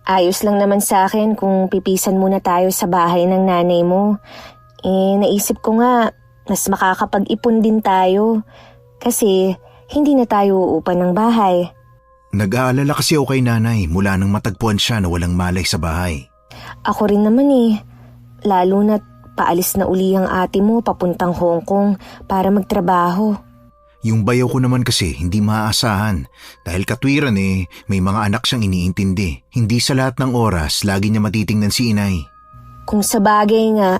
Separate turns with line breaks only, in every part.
Ayos lang naman sa akin kung pipisan muna tayo sa bahay ng nanay mo. Naisip ko nga, mas makakapag-ipon din tayo. Kasi hindi na tayo uupa ng bahay.
Nag-aalala kasi ako kay nanay mula nang matagpuan siya na walang malay sa bahay.
Ako rin naman lalo na't paalis na uli ang ate mo papuntang Hong Kong para magtrabaho.
Yung bayaw ko naman kasi hindi maaasahan dahil katwiran may mga anak siyang iniintindi. Hindi sa lahat ng oras lagi niya matitingnan si inay.
Kung sa bagay nga,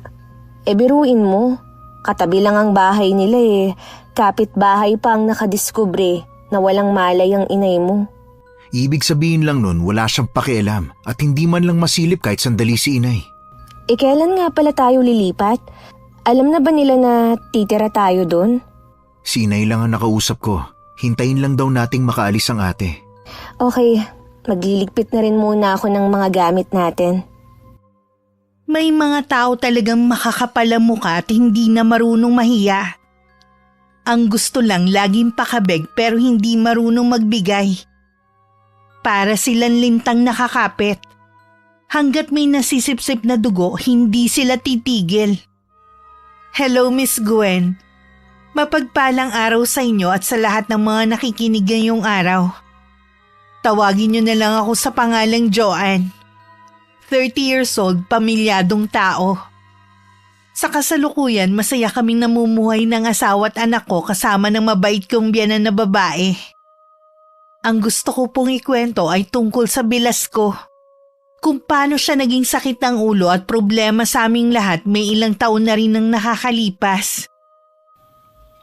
biruin mo. Katabi lang ang bahay nila Kapit-bahay pa ang nakadiskubre na walang malay ang inay mo.
Ibig sabihin lang nun wala siyang pakialam at hindi man lang masilip kahit sandali si inay.
Kailan nga pala tayo lilipat? Alam na ba nila na titira tayo doon?
Si inay lang ang nakausap ko. Hintayin lang daw nating makaalis ang ate.
Okay, magliligpit na rin muna ako ng mga gamit natin.
May mga tao talagang makakapalamuka at hindi na marunong mahiya. Ang gusto lang laging pakabeg pero hindi marunong magbigay. Para silang lintang nakakapit. Hanggat may nasisipsip na dugo, hindi sila titigil. Hello, Miss Gwen. Mapagpalang araw sa inyo at sa lahat ng mga nakikinig ngayong araw. Tawagin niyo na lang ako sa pangalang Joanne. 30 years old, pamilyadong tao. Sa kasalukuyan, masaya kaming namumuhay ng asawa at anak ko kasama ng mabait kong biyanan na babae. Ang gusto ko pong ikwento ay tungkol sa bilas ko. Kung paano siya naging sakit ng ulo at problema sa aming lahat may ilang taon na rin nang nakakalipas.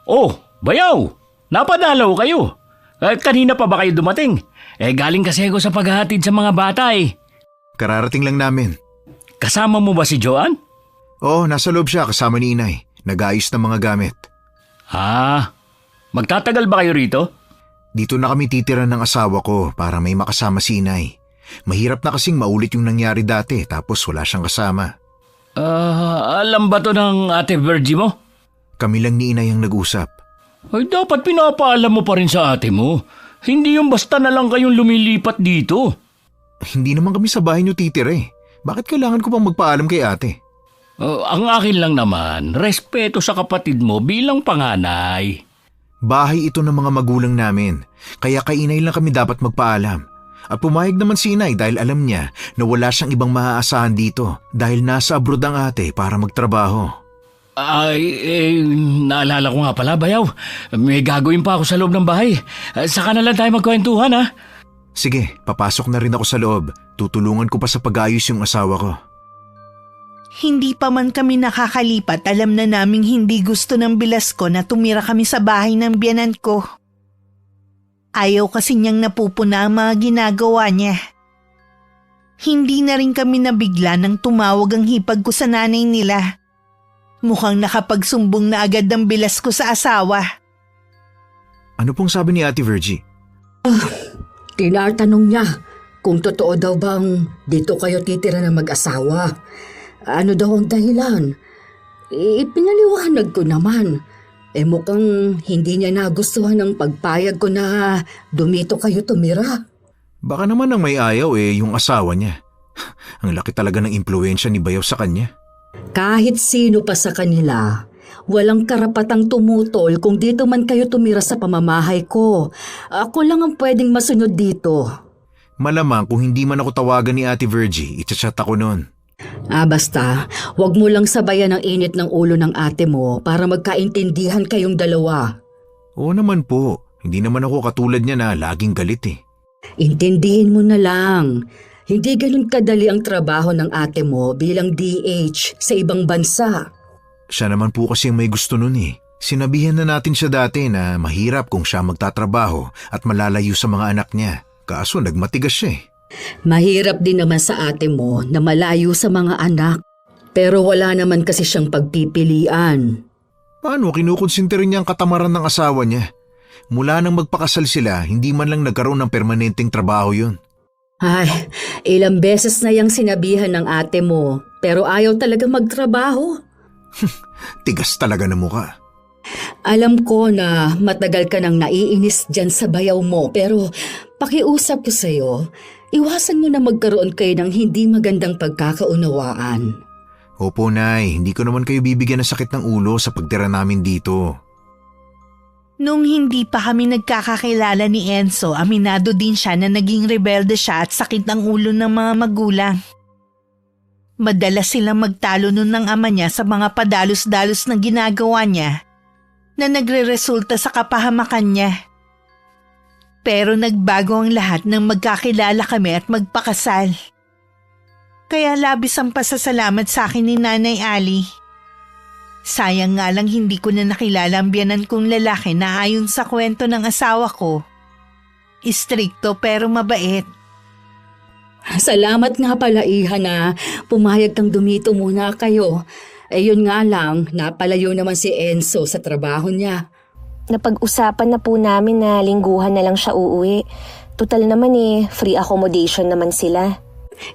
Oh, bayaw! Napadalaw kayo. Kanina pa ba kayo dumating? Galing kasi ako sa paghahatid sa mga bata
Kararating lang namin.
Kasama mo ba si Joanne?
Oo, nasa loob siya kasama ni inay. Nag-aayos ng mga gamit.
Magtatagal ba kayo rito?
Dito na kami titira ng asawa ko para may makasama si inay. Mahirap na kasing maulit yung nangyari dati tapos wala siyang kasama.
Alam ba to ng ate Virgie mo?
Kami lang ni inay ang nag-usap.
Ay, dapat pinapaalam mo pa rin sa ate mo. Hindi yung basta na lang kayong lumilipat dito.
Hindi naman kami sa bahay niyo titira Bakit kailangan ko pang magpaalam kay ate?
Ang akin lang naman, respeto sa kapatid mo bilang panganay.
Bahay ito ng mga magulang namin, kaya kay inay lang kami dapat magpaalam. At pumayag naman si inay dahil alam niya na wala siyang ibang maaasahan dito dahil nasa abroad ang ate para magtrabaho.
Naalala ko nga pala, bayaw. May gagawin pa ako sa loob ng bahay. Saka na lang tayo magkwentuhan,
Sige, papasok na rin ako sa loob. Tutulungan ko pa sa pag-ayos yung asawa ko.
Hindi pa man kami nakakalipat, alam na naming hindi gusto ng bilas ko na tumira kami sa bahay ng biyanan ko. Ayaw kasi niyang napupuna ang mga ginagawa niya. Hindi na rin kami nabigla nang tumawag ang hipag ko sa nanay nila. Mukhang nakapagsumbong na agad ng bilas ko sa asawa.
Ano pong sabi ni Ate Virgie?
Tinatanong niya kung totoo daw bang dito kayo titira na mag-asawa. Ano daw ang dahilan? Pinaliwanag ko naman. Mukhang hindi niya nagustuhan ang pagpayag ko na dumito kayo tumira.
Baka naman ang may ayaw yung asawa niya. Ang laki talaga ng impluwensya ni Bayaw sa kanya.
Kahit sino pa sa kanila, walang karapatang tumutol kung dito man kayo tumira sa pamamahay ko. Ako lang ang pwedeng masunod dito.
Malamang kung hindi man ako tawagan ni Ate Virgie, itchat ako noon.
Basta, wag mo lang sabayan ang init ng ulo ng ate mo para magkaintindihan kayong dalawa.
Oo naman po, hindi naman ako katulad niya na laging galit
Intindihin mo na lang. Hindi ganun kadali ang trabaho ng ate mo bilang DH sa ibang bansa.
Siya naman po kasi may gusto nun Sinabihan na natin siya dati na mahirap kung siya magtatrabaho at malalayo sa mga anak niya. Kaso nagmatigas siya
Mahirap din naman sa ate mo na malayo sa mga anak. Pero wala naman kasi siyang pagpipilian.
Paano kinukonsintirin niya ang katamaran ng asawa niya? Mula nang magpakasal sila, hindi man lang nagkaroon ng permanenteng trabaho yun.
Ay, ilang beses na yang sinabihan ng ate mo, pero ayaw talaga magtrabaho.
Tigas talaga na mukha.
Alam ko na matagal ka nang naiinis dyan sa bayaw mo, pero pakiusap ko sa'yo, iwasan mo na magkaroon kayo ng hindi magandang pagkakaunawaan.
Opo, Nay. Hindi ko naman kayo bibigyan ng sakit ng ulo sa pagtira namin dito.
Nung hindi pa kami nagkakakilala ni Enzo, aminado din siya na naging rebelde siya at sakit ang ulo ng mga magulang. Madalas silang magtalo nun ng ama niya sa mga padalos-dalos na ginagawa niya na nagre-resulta sa kapahamakan niya. Pero nagbago ang lahat nang magkakilala kami at magpakasal. Kaya labis ang pasasalamat sa akin ni Nanay Ali. Sayang nga lang hindi ko na nakilala ang biyanan kong lalaki na ayon sa kwento ng asawa ko, istrikto pero mabait.
Salamat nga pala, Iha, na pumayag kang dumito muna kayo. Yun nga lang, napalayo naman si Enzo sa trabaho niya.
Napag-usapan na po namin na lingguhan na lang siya uuwi. Total naman free accommodation naman sila.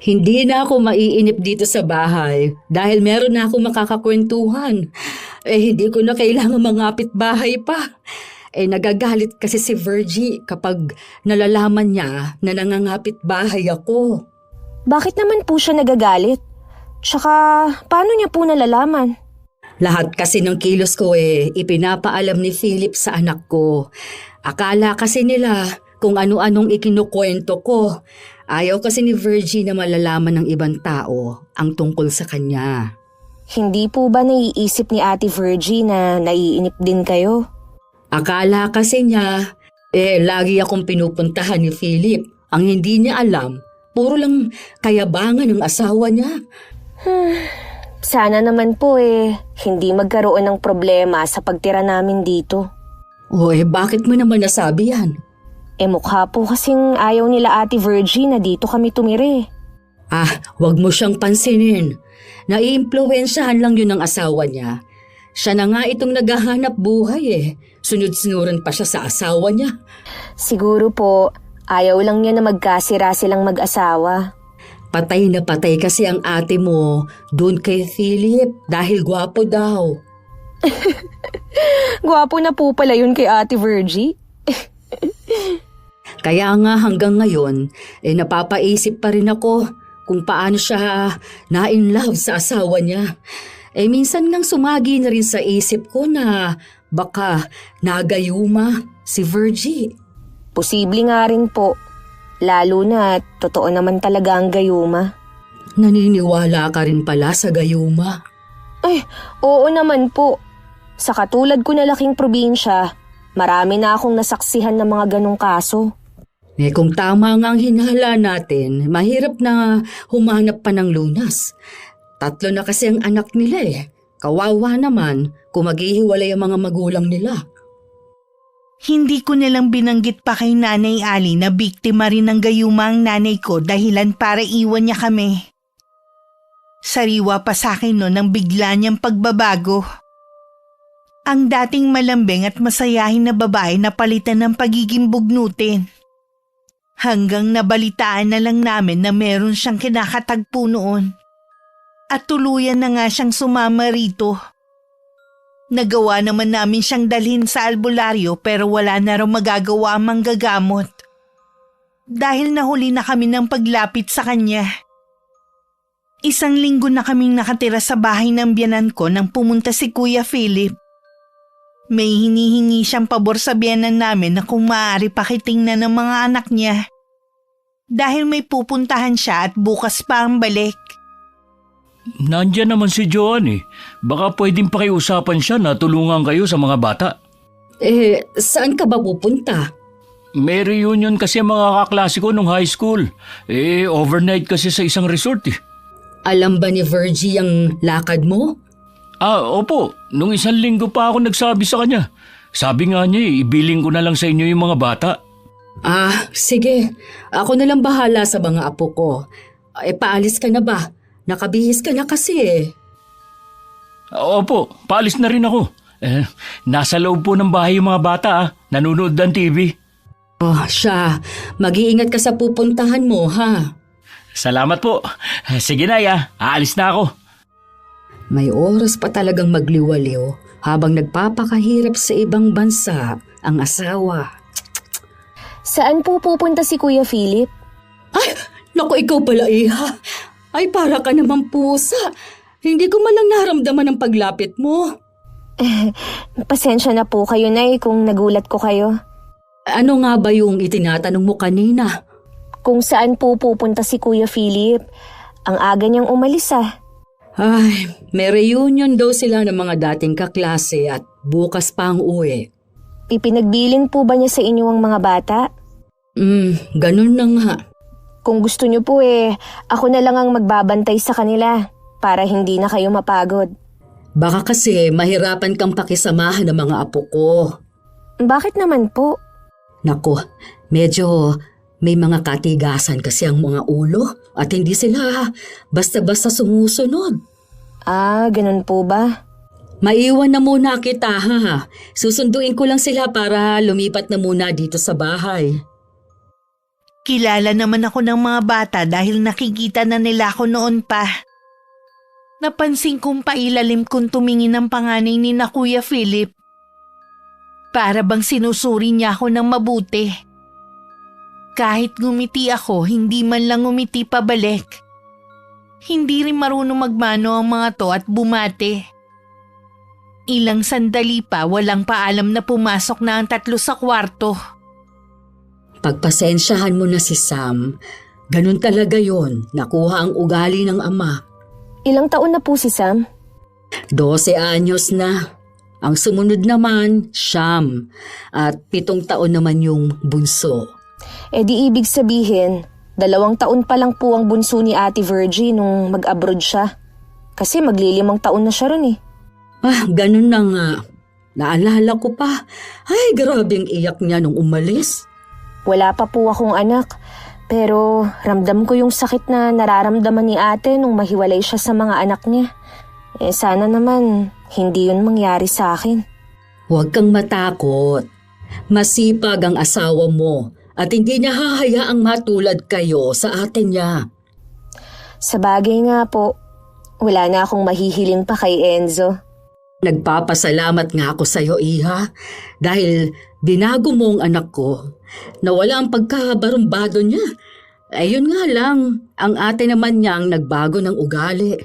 Hindi na ako maiinip dito sa bahay dahil meron na akong makakakwentuhan. Hindi ko na kailangan mangapit bahay pa. Nagagalit kasi si Virgie kapag nalalaman niya na nangangapit bahay ako.
Bakit naman po siya nagagalit? Tsaka, paano niya po nalalaman?
Lahat kasi ng kilos ko ipinapaalam ni Philip sa anak ko. Akala kasi nila kung ano-anong ikinukwento ko. Ayaw kasi ni Virgie na malalaman ng ibang tao ang tungkol sa kanya.
Hindi po ba naiisip ni Ate Virgie na naiinip din kayo?
Akala kasi niya, lagi akong pinupuntahan ni Philip. Ang hindi niya alam, puro lang kayabangan ng asawa niya.
Sana naman po hindi magkaroon ng problema sa pagtira namin dito.
Bakit mo naman nasabi yan?
Mukha po kasing ayaw nila Ate Virgie na dito kami tumire.
Wag mo siyang pansinin. Naiimpluwensyahan lang yun ng asawa niya. Siya na nga itong naghahanap buhay Sunod-sunuran pa siya sa asawa niya.
Siguro po, ayaw lang niya na magkasira silang mag-asawa.
Patay na patay kasi ang ate mo doon kay Philip dahil gwapo daw.
Gwapo na po pala yun kay Ate Virgie.
Kaya nga hanggang ngayon, napapaisip pa rin ako kung paano siya na-in-love sa asawa niya. Minsan nang sumagi na rin sa isip ko na baka nagayuma si Virgie.
Posible nga rin po. Lalo na totoo naman talaga ang gayuma.
Naniniwala ka rin pala sa gayuma?
Oo naman po. Sa katulad ko na laking probinsya, marami na akong nasaksihan ng mga ganong kaso.
Kung tama nga ang hinala natin, mahirap na humanap pa ng lunas. 3 na kasi ang anak nila Kawawa naman kung maghihiwalay ang mga magulang nila.
Hindi ko nilang binanggit pa kay Nanay Ali na biktima rin ng gayuma ang nanay ko dahilan para iwan niya kami. Sariwa pa sa akin noon ang bigla niyang pagbabago. Ang dating malambing at masayahin na babae na palitan ng pagiging bugnutin. Hanggang nabalitaan na lang namin na meron siyang kinakatagpo noon. At tuluyan na nga siyang sumama rito. Nagawa naman namin siyang dalhin sa albularyo pero wala na raw magagawa ang manggagamot. Dahil nahuli na kami ng paglapit sa kanya. 1 linggo na kaming nakatira sa bahay ng biyanan ko nang pumunta si Kuya Philip. May hinihingi siyang pabor sa biyanan namin na kung maaari pakitingnan ng mga anak niya. Dahil may pupuntahan siya at bukas pa ang balik.
Nandiyan naman si Joan Baka pwedeng pakiusapan siya na tulungan kayo sa mga bata.
Saan ka ba pupunta?
May reunion kasi ang mga kaklase ko nung high school. Overnight kasi sa isang resort
Alam ba ni Virgie ang lakad mo?
Opo. Nung 1 linggo pa ako nagsabi sa kanya. Sabi nga niya ibiling ko na lang sa inyo yung mga bata.
Sige. Ako na lang bahala sa mga apo ko. Paalis ka na ba? Nakabihis ka na kasi
Opo, paalis na rin ako. Nasa loob po ng bahay yung mga bata nanonood ng TV.
Siya. Mag-iingat ka sa pupuntahan mo, ha?
Salamat po. Sige na, aalis na ako.
May oras pa talagang magliwaliw habang nagpapakahirap sa ibang bansa ang asawa.
Saan po pupunta si Kuya Philip?
Ay, naku, ikaw pala, Iha. Ay, para ka naman pusa. Hindi ko man lang naramdaman ang paglapit mo.
Pasensya na po kayo, Nay, kung nagulat ko kayo.
Ano nga ba yung itinatanong mo kanina?
Kung saan po pupunta si Kuya Philip. Ang aga niyang umalis
Ay, may reunion daw sila ng mga dating kaklase at bukas pa ang uwi.
Ipinagbilin po ba niya sa inyo ang mga bata?
Ganun na nga.
Kung gusto niyo po ako na lang ang magbabantay sa kanila para hindi na kayo mapagod.
Baka kasi mahirapan kang pakisamahan ng mga apo ko.
Bakit naman po?
Naku, medyo may mga katigasan kasi ang mga ulo at hindi sila basta-basta sumusunod.
Ganun po ba?
Maiwan na muna kita ha. Susunduin ko lang sila para lumipat na muna dito sa bahay.
Kilala naman ako ng mga bata dahil nakikita na nila ako noon pa. Napansin kong pailalim kong tumingin ng panganay ni na Kuya Philip. Para bang sinusuri niya ako ng mabuti. Kahit ngumiti ako, hindi man lang ngumiti pabalik. Hindi rin marunong magmano ang mga to at bumate. Ilang sandali pa walang paalam na pumasok na ang tatlo sa kwarto.
Pagpasensyahan mo na si Sam. Ganun talaga yon. Nakuha ang ugali ng ama.
Ilang taon na po si Sam?
12 anyos na. Ang sumunod naman, Siyam. At 7 taon naman yung bunso.
Di ibig sabihin, 2 taon pa lang po ang bunso ni Ate Virgie nung mag-abroad siya. Kasi magli5 taon na siya ron
Ganun na nga. Naalala ko pa. Ay, grabing iyak niya nung umalis.
Wala pa po akong anak. Pero ramdam ko yung sakit na nararamdaman ni ate nung mahiwalay siya sa mga anak niya. Sana naman hindi yun mangyari sa akin.
Huwag kang matakot. Masipag ang asawa mo at hindi niya hahayaang matulad kayo sa ate niya.
Sa bagay nga po, wala na akong mahihiling pa kay Enzo.
Nagpapasalamat nga ako sa iyo, Iha, dahil binago mo ang anak ko. Nawala ang pagkabarumbado niya. Ayun nga lang, ang ate naman niya ang nagbago ng ugali.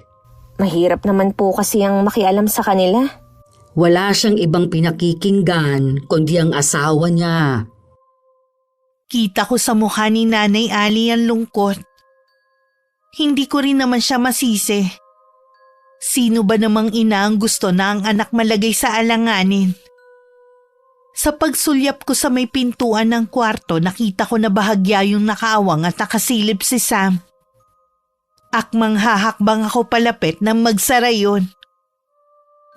Mahirap naman po kasi ang makialam sa kanila.
Wala siyang ibang pinakikinggan kundi ang asawa niya.
Kita ko sa mukha ni Nanay Ali ang lungkot. Hindi ko rin naman siya masisi. Sino ba namang ina ang gusto na ang anak malagay sa alanganin? Sa pagsulyap ko sa may pintuan ng kwarto, nakita ko na bahagya yung nakaawang at nakasilip si Sam. Akmang hahakbang ako palapit nang magsara yun.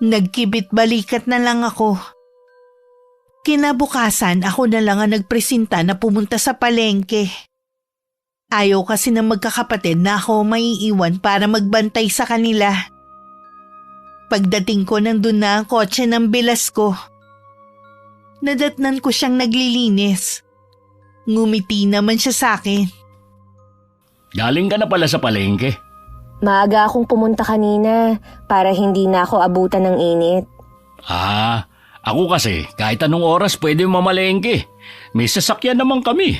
Nagkibit balikat na lang ako. Kinabukasan ako na lang ang nagpresenta na pumunta sa palengke. Ayaw kasi ng magkakapatid na ako maiiwan para magbantay sa kanila. Pagdating ko nandun na ang kotse ng bilas ko. Nadatnan ko siyang naglilinis. Ngumiti naman siya sa akin.
Galing ka na pala sa palengke.
Maaga akong pumunta kanina para hindi na ako abutan ng init.
Ako kasi kahit anong oras pwede mamalengke. May sasakyan naman kami.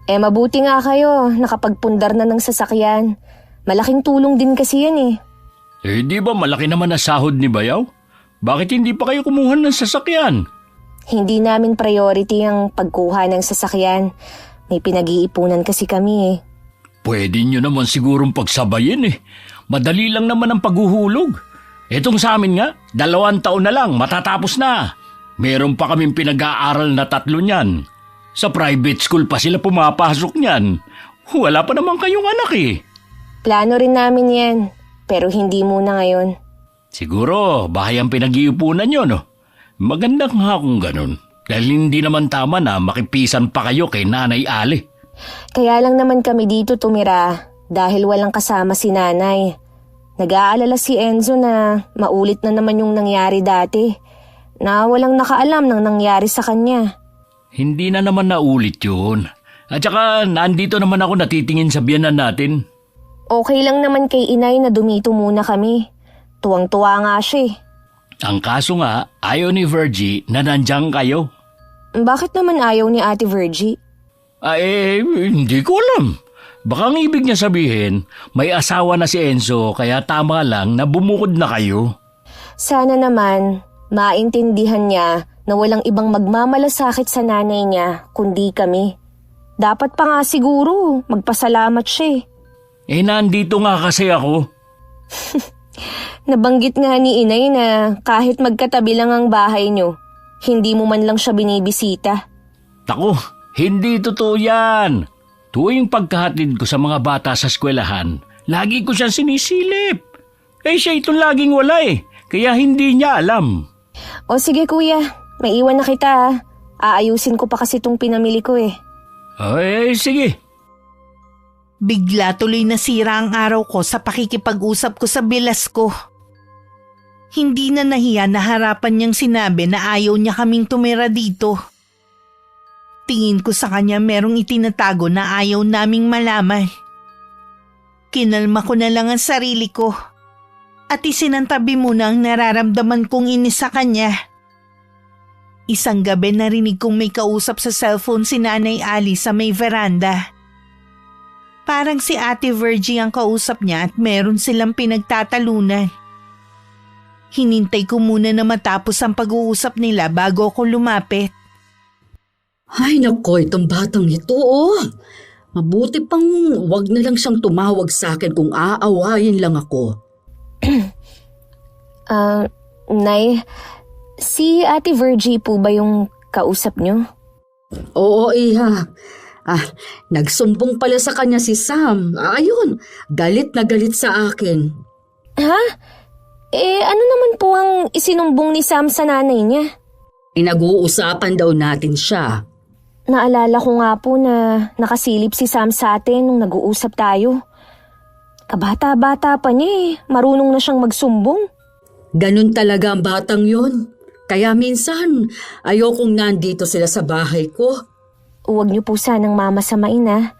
Mabuti nga kayo, nakapagpundar na ng sasakyan. Malaking tulong din kasi yan
Di ba malaki naman na sahod ni Bayaw? Bakit hindi pa kayo kumuha ng sasakyan?
Hindi namin priority ang pagkuha ng sasakyan. May pinag-iipunan kasi kami
Pwede nyo naman sigurong pagsabayin Madali lang naman ang paghuhulog. Etong sa amin nga, 2 taon na lang, matatapos na. Meron pa kaming pinag-aaral na 3 niyan. Sa private school pa sila pumapasok niyan. Wala pa naman kayong anak
Plano rin namin yan, pero hindi muna ngayon.
Siguro, bahay ang pinag-iipunan nyo, no? Maganda nga kung ganun. Dahil hindi naman tama na makipisan pa kayo kay Nanay Ali.
Kaya lang naman kami dito tumira dahil walang kasama si nanay. Nag-aalala si Enzo na maulit na naman yung nangyari dati. Na walang nakaalam ng nangyari sa kanya.
Hindi na naman naulit yun. At saka nandito naman ako natitingin sa biyanan natin.
Okay lang naman kay inay na dumito muna kami. Tuwang-tuwa nga siya
Ang kaso nga, ayaw ni Virgie na nandiyan kayo.
Bakit naman ayaw ni Ate Virgie?
Hindi ko alam. Baka ang ibig niya sabihin, may asawa na si Enzo kaya tama lang na bumukod na kayo.
Sana naman, maintindihan niya na walang ibang magmamalasakit sa nanay niya kundi kami. Dapat pa nga siguro magpasalamat siya eh.
Nandito nga kasi ako.
Nabanggit nga ni inay na kahit magkatabi lang ang bahay niyo, hindi mo man lang siya binibisita.
Tako, hindi totoo yan. Tuwing pagkahatid ko sa mga bata sa eskwelahan, lagi ko siyang sinisilip. Siya itong laging wala kaya hindi niya alam.
O sige kuya, may iwan na kita ah. Aayusin ko pa kasi itong pinamili ko eh.
Sige.
Bigla tuloy nasira ang araw ko sa pakikipag-usap ko sa bilas ko. Hindi na nahiya na harapan niyang sinabi na ayaw niya kaming tumira dito. Tingin ko sa kanya merong itinatago na ayaw naming malaman. Kinalma ko na lang ang sarili ko at isinantabi muna ang nararamdaman kong inis sa kanya. Isang gabi narinig kong may kausap sa cellphone si Nanay Ali sa may veranda. Parang si Ate Virgie ang kausap niya at meron silang pinagtatalunan. Hinintay ko muna na matapos ang pag-uusap nila bago ako lumapit.
Ay nako, itong batang ito Mabuti pang wag na lang siyang tumawag sa akin kung aawayin lang ako.
Nay, si Ate Virgie po ba yung kausap niyo?
Oo, iha. Nagsumbong pala sa kanya si Sam. Ayun, galit na galit sa akin.
Ha? Ano naman po ang isinumbong ni Sam sa nanay niya?
Nag-uusapan daw natin siya.
Naalala ko nga po na nakasilip si Sam sa atin nung nag-uusap tayo. Kabata-bata pa niya marunong na siyang magsumbong.
Ganun talaga ang batang yon. Kaya minsan, ayokong nandito sila sa bahay ko.
Huwag niyo po sanang mamasamain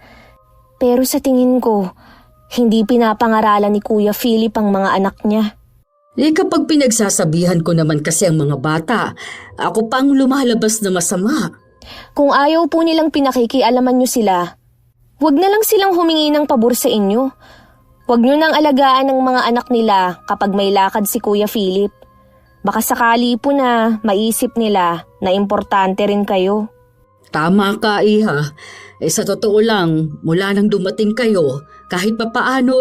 Pero sa tingin ko, hindi pinapangaralan ni Kuya Philip ang mga anak niya.
Kapag pinagsasabihan ko naman kasi ang mga bata, ako pang lumalabas na masama.
Kung ayaw po nilang pinakikialaman niyo sila, huwag na lang silang humingi ng pabor sa inyo. Huwag niyo nang alagaan ng mga anak nila kapag may lakad si Kuya Philip. Baka sakali po na maisip nila na importante rin kayo.
Tama ka, iha. Sa totoo lang, mula nang dumating kayo, kahit papaano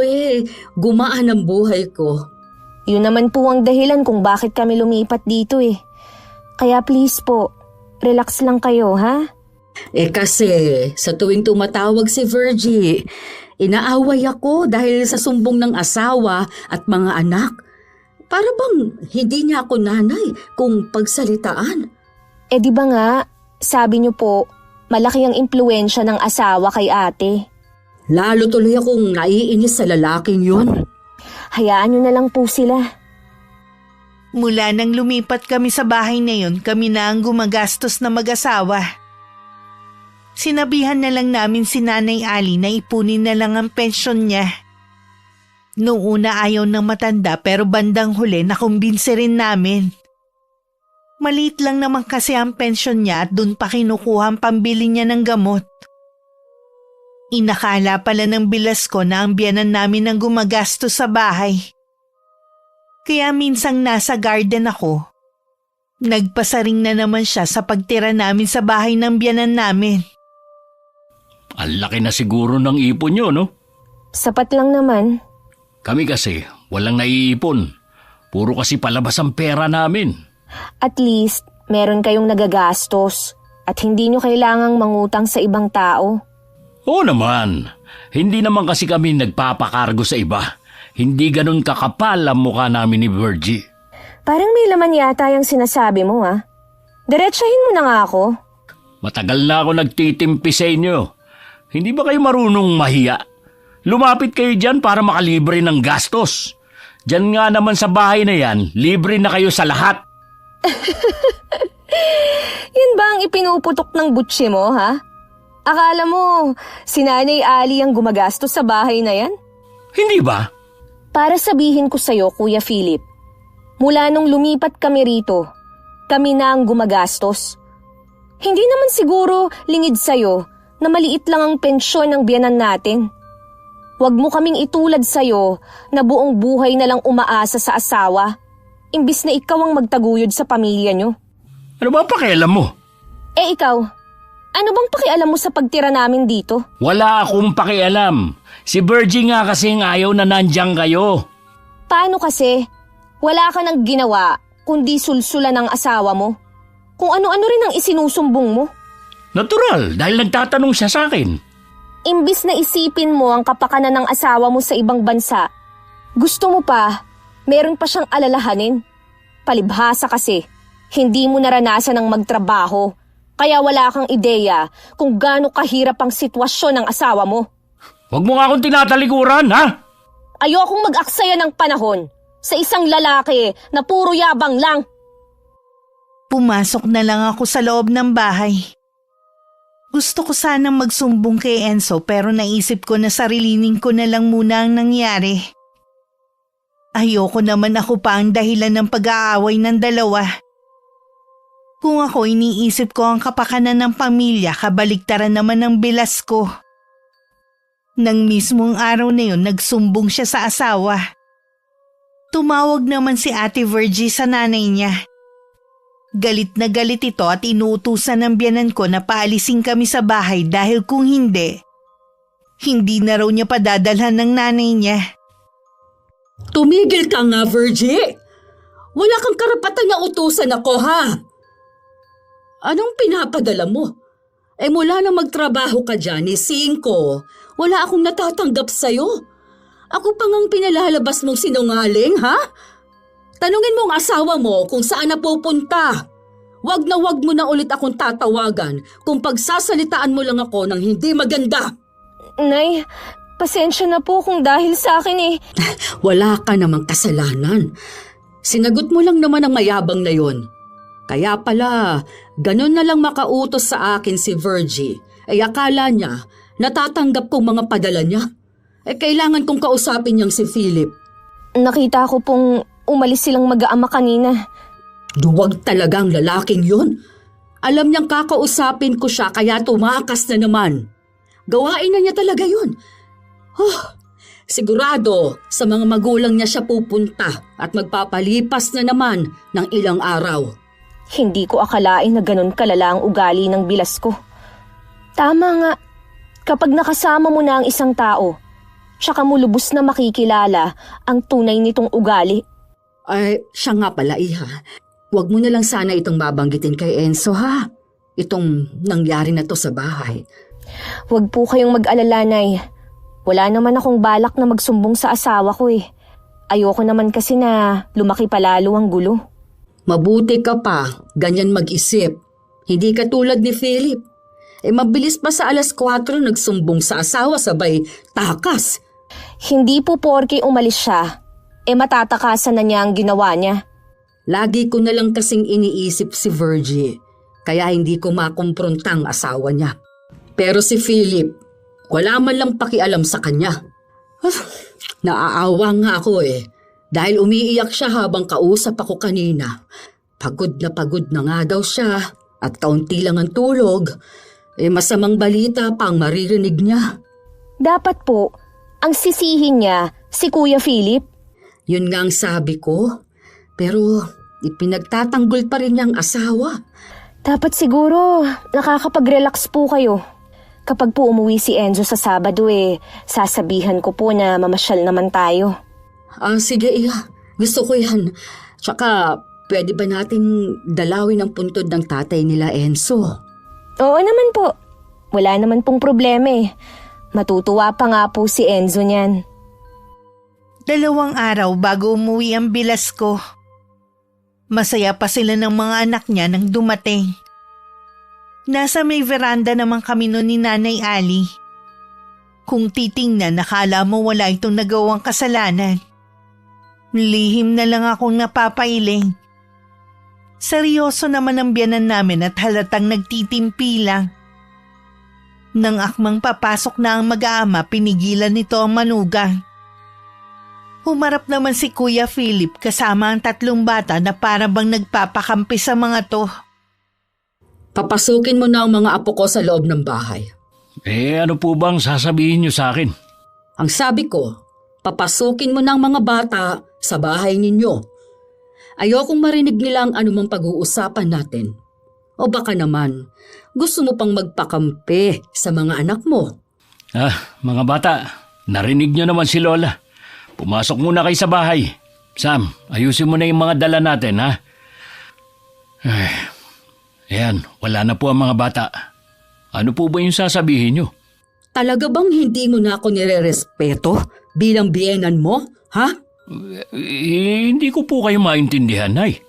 gumaan ang buhay ko.
Yun naman po ang dahilan kung bakit kami lumipat dito Kaya please po, relax lang kayo, ha?
Kasi sa tuwing tumatawag si Virgie, inaaway ako dahil sa sumbong ng asawa at mga anak. Para bang hindi niya ako nanay kung pagsalitaan.
Di ba nga, sabi niyo po, malaki ang impluwensya ng asawa kay ate.
Lalo tuloy akong naiinis sa lalaking yun.
Hayaan niyo na lang po sila.
Mula nang lumipat kami sa bahay na yun, kami na ang gumagastos na mag-asawa. Sinabihan na lang namin si Nanay Ali na ipunin na lang ang pensyon niya. Noong una ayaw ng matanda pero bandang huli nakumbinse rin namin. Maliit lang naman kasi ang pensyon niya at dun pa kinukuha ang pambili niya ng gamot. Inakala pala ng bilas ko na ang biyanan namin ang gumagastos sa bahay. Kaya minsang nasa garden ako, nagpasaring na naman siya sa pagtira namin sa bahay ng biyanan namin.
Ang laki na siguro ng ipon nyo, no?
Sapat lang naman.
Kami kasi, walang naiipon. Puro kasi palabas ang pera namin.
At least, meron kayong nagagastos at hindi nyo kailangang mangutang sa ibang tao.
Oo naman. Hindi naman kasi kami nagpapakargo sa iba. Hindi ganun kakapal ang mukha namin ni Virgie.
Parang may laman yata yung sinasabi mo Diretsahin mo na nga ako.
Matagal na ako nagtitimpi sa inyo. Hindi ba kayo marunong mahiya? Lumapit kayo dyan para makalibre ng gastos. Dyan nga naman sa bahay na yan, libre na kayo sa lahat.
Yan ba ang ipinuputok ng butsi mo, Akala mo, si Nanay Ali ang gumagastos sa bahay na yan?
Hindi ba?
Para sabihin ko sa'yo, Kuya Philip, mula nung lumipat kami rito, kami na ang gumagastos. Hindi naman siguro lingid sa'yo na maliit lang ang pensyon ng biyanan natin. Huwag mo kaming itulad sa'yo na buong buhay na lang umaasa sa asawa, imbis na ikaw ang magtaguyod sa pamilya nyo.
Ano ba pakialam mo?
Eh ikaw, ano bang pakialam mo sa pagtira namin dito?
Wala akong pakialam. Si Virgie nga kasi ayaw na nandiyan kayo.
Paano kasi? Wala ka nang ginawa kundi sulsulan ng asawa mo. Kung ano-ano rin ang isinusumbong mo.
Natural, dahil nagtatanong siya sa akin.
Imbis na isipin mo ang kapakanan ng asawa mo sa ibang bansa, gusto mo pa, meron pa siyang alalahanin. Palibhasa kasi, hindi mo naranasan ang magtrabaho, kaya wala kang ideya kung gaano kahirap ang sitwasyon ng asawa mo.
Huwag mo nga akong tinatalikuran, ha?
Ayokong mag-aksaya ng panahon sa isang lalaki na puro yabang lang.
Pumasok na lang ako sa loob ng bahay. Gusto ko sanang magsumbong kay Enzo pero naisip ko na sarilinin ko na lang muna ang nangyari. Ayoko naman ako pa ang dahilan ng pag-aaway ng dalawa. Kung ako iniisip ko ang kapakanan ng pamilya, kabaliktaran naman ng bilas ko. Nang mismong araw na yun, nagsumbong siya sa asawa. Tumawag naman si Ate Virgie sa nanay niya. Galit na galit ito at inuutusan ng biyanan ko na paalisin kami sa bahay dahil kung hindi na raw niya padadalhan ng nanay niya.
Tumigil ka nga, Virgie! Wala kang karapatan na utusan ako, ha? Anong pinapadala mo? Mula na magtrabaho ka dyan, ni 5, wala akong natatanggap sa'yo. Ako pa ngang pinalalabas mong sinungaling, ha? Tanungin mo ang asawa mo kung saan na pupunta. Wag mo na ulit akong tatawagan kung pagsasalitaan mo lang ako ng hindi maganda.
Nay, pasensya na po kung dahil sa akin eh.
Wala ka namang kasalanan. Sinagot mo lang naman ang mayabang na yon. Kaya pala, ganun na lang makautos sa akin si Virgie. Akala niya, natatanggap kong mga padala niya. Kailangan kong kausapin niyang si Philip.
Nakita ko pong umalis silang mag-aama kanina.
Duwag talagang lalaking yun. Alam niyang kakausapin ko siya kaya tumakas na naman. Gawain na niya talaga yun. Sigurado sa mga magulang niya siya pupunta at magpapalipas na naman ng ilang araw.
Hindi ko akalain na ganun kalala ang ugali ng bilas ko. Tama nga, kapag nakasama mo na ang isang tao, tsaka mo lubos na makikilala ang tunay nitong ugali.
Ay, siya nga pala, Iha. Huwag mo na lang sana itong babanggitin kay Enzo, ha? Itong nangyari na to sa bahay.
Huwag po kayong mag-alala, Nay. Wala naman akong balak na magsumbong sa asawa ko eh. Ayoko naman kasi na lumaki palalo ang gulo.
Mabuti ka pa, ganyan mag-isip. Hindi ka tulad ni Philip. Mabilis pa sa 4:00 nagsumbong sa asawa sabay takas.
Hindi po porke umalis siya, matatakasan na niya ang ginawa niya.
Lagi ko na lang kasing iniisip si Virgie, kaya hindi ko makumpronta ang asawa niya. Pero si Philip, wala man lang pakialam sa kanya. Naaawa nga ako dahil umiiyak siya habang kausap ako kanina. Pagod na nga daw siya at kaunti lang ang tulog. Masamang balita pa ang maririnig niya.
Dapat po, ang sisihin niya si Kuya Philip.
Yun nga ang sabi ko. Pero ipinagtatanggol pa rin niyang asawa.
Dapat siguro nakakapag-relax po kayo. Kapag po umuwi si Enzo sa Sabado sasabihan ko po na mamasyal naman tayo.
Sige, Iha. Gusto ko yan. Tsaka, pwede ba nating dalawin ang puntod ng tatay nila Enzo?
Oo naman po. Wala naman pong problema Matutuwa pa nga po si Enzo niyan.
2 araw bago umuwi ang bilas ko. Masaya pa sila ng mga anak niya nang dumating. Nasa may veranda naman kami noon ni Nanay Ali. Kung titingnan, nakala mo wala itong nagawang kasalanan. Lihim na lang akong napapailing. Seryoso naman ang biyanan namin at halatang nagtitimpi lang. Nang akmang papasok na ang mag-aama, pinigilan nito ang manugang. Humarap naman si Kuya Philip kasama ang 3 bata na para bang nagpapakampi sa mga to.
Papasukin mo na ang mga apo ko sa loob ng bahay.
Ano po bang sasabihin niyo sa akin?
Ang sabi ko, papasukin mo ng mga bata sa bahay ninyo. Ayokong marinig nilang anumang pag-uusapan natin. O baka naman, gusto mo pang magpakampi sa mga anak mo.
Mga bata, narinig nyo naman si Lola. Pumasok muna kayo sa bahay. Sam, ayusin mo na yung mga dala natin, ha? Ayan, wala na po ang mga bata. Ano po ba yung sasabihin nyo?
Talaga bang hindi mo na ako nire-respeto bilang biyenan mo, ha?
Hindi ko po kayo maintindihan, Nay.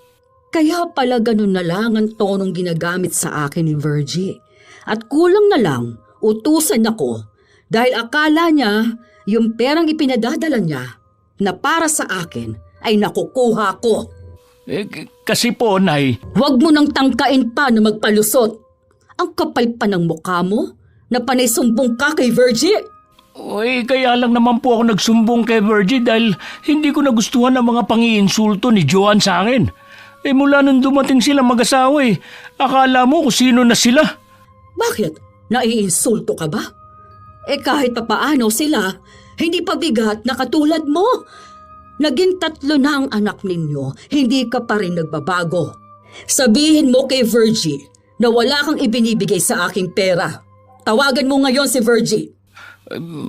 Kaya pala ganun na lang ang tonong ginagamit sa akin ni Virgie. At kulang na lang, utusan ako dahil akala niya yung perang ipinadadala niya na para sa akin ay nakukuha ko.
Kasi po, Nay.
Huwag mo nang tangkain pa na magpalusot. Ang kapal pa ng mukha mo na panay sumbong ka kay Virgie.
Kaya lang naman po ako nagsumbong kay Virgie dahil hindi ko nagustuhan ang mga pangiinsulto ni Joan sa akin. Mula nung dumating sila mag-asawa akala mo kung sino na sila.
Bakit? Naiinsulto ka ba? Kahit papaano sila, hindi pa bigat na katulad mo. Naging 3 na ang anak ninyo, hindi ka pa rin nagbabago. Sabihin mo kay Virgie na wala kang ibinibigay sa aking pera. Tawagan mo ngayon si Virgie.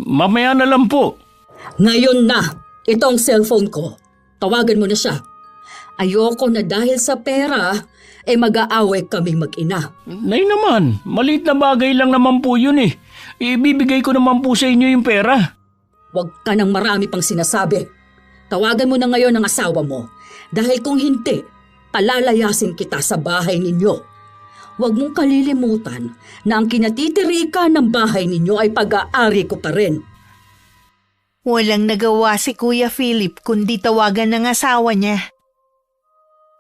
Mamaya na lang po.
Ngayon na, itong cellphone ko. Tawagan mo na siya. Ayoko na dahil sa pera, mag-aaway kaming mag-ina.
Nay naman, maliit na bagay lang naman po yun Ibibigay ko naman po sa inyo yung pera.
Huwag ka nang marami pang sinasabi. Tawagan mo na ngayon ang asawa mo. Dahil kung hindi, palalayasin kita sa bahay ninyo. Huwag mong kalilimutan na ang kinatitirikan ng bahay ninyo ay pag-aari ko pa rin.
Walang nagawa si Kuya Philip kundi tawagan ng asawa niya.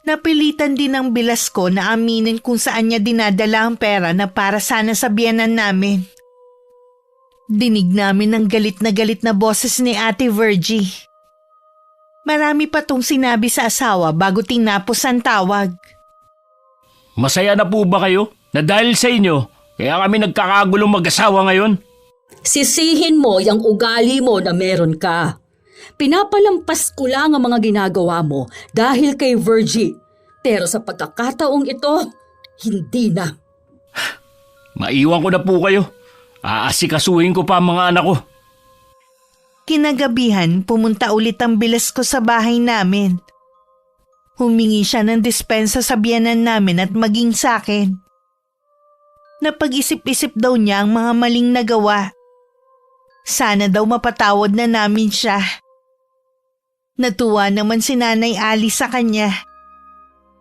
Napilitan din ng Bilasco na aminin kung saan niya dinadala ang pera na para sana sa biyenan namin. Dinig namin ang galit na boses ni Ate Virgie. Marami pa tong sinabi sa asawa bago tinapos ang tawag.
Masaya na po ba kayo na dahil sa inyo, kaya kami nagkakagulong mag-asawa ngayon?
Sisihin mo yung ugali mo na meron ka. Pinapalampas ko lang ang mga ginagawa mo dahil kay Virgie. Pero sa pagkakataong ito, hindi na.
Maiwan ko na po kayo. Aasikasuhin ko pa ang mga anak ko.
Kinagabihan, pumunta ulit ang Bilasco sa bahay namin. Humingi siya ng dispensa sa biyenan namin at maging sa akin. Napag-isip-isip daw niya ang mga maling nagawa. Sana daw mapatawad na namin siya. Natuwa naman si Nanay Alice sa kanya.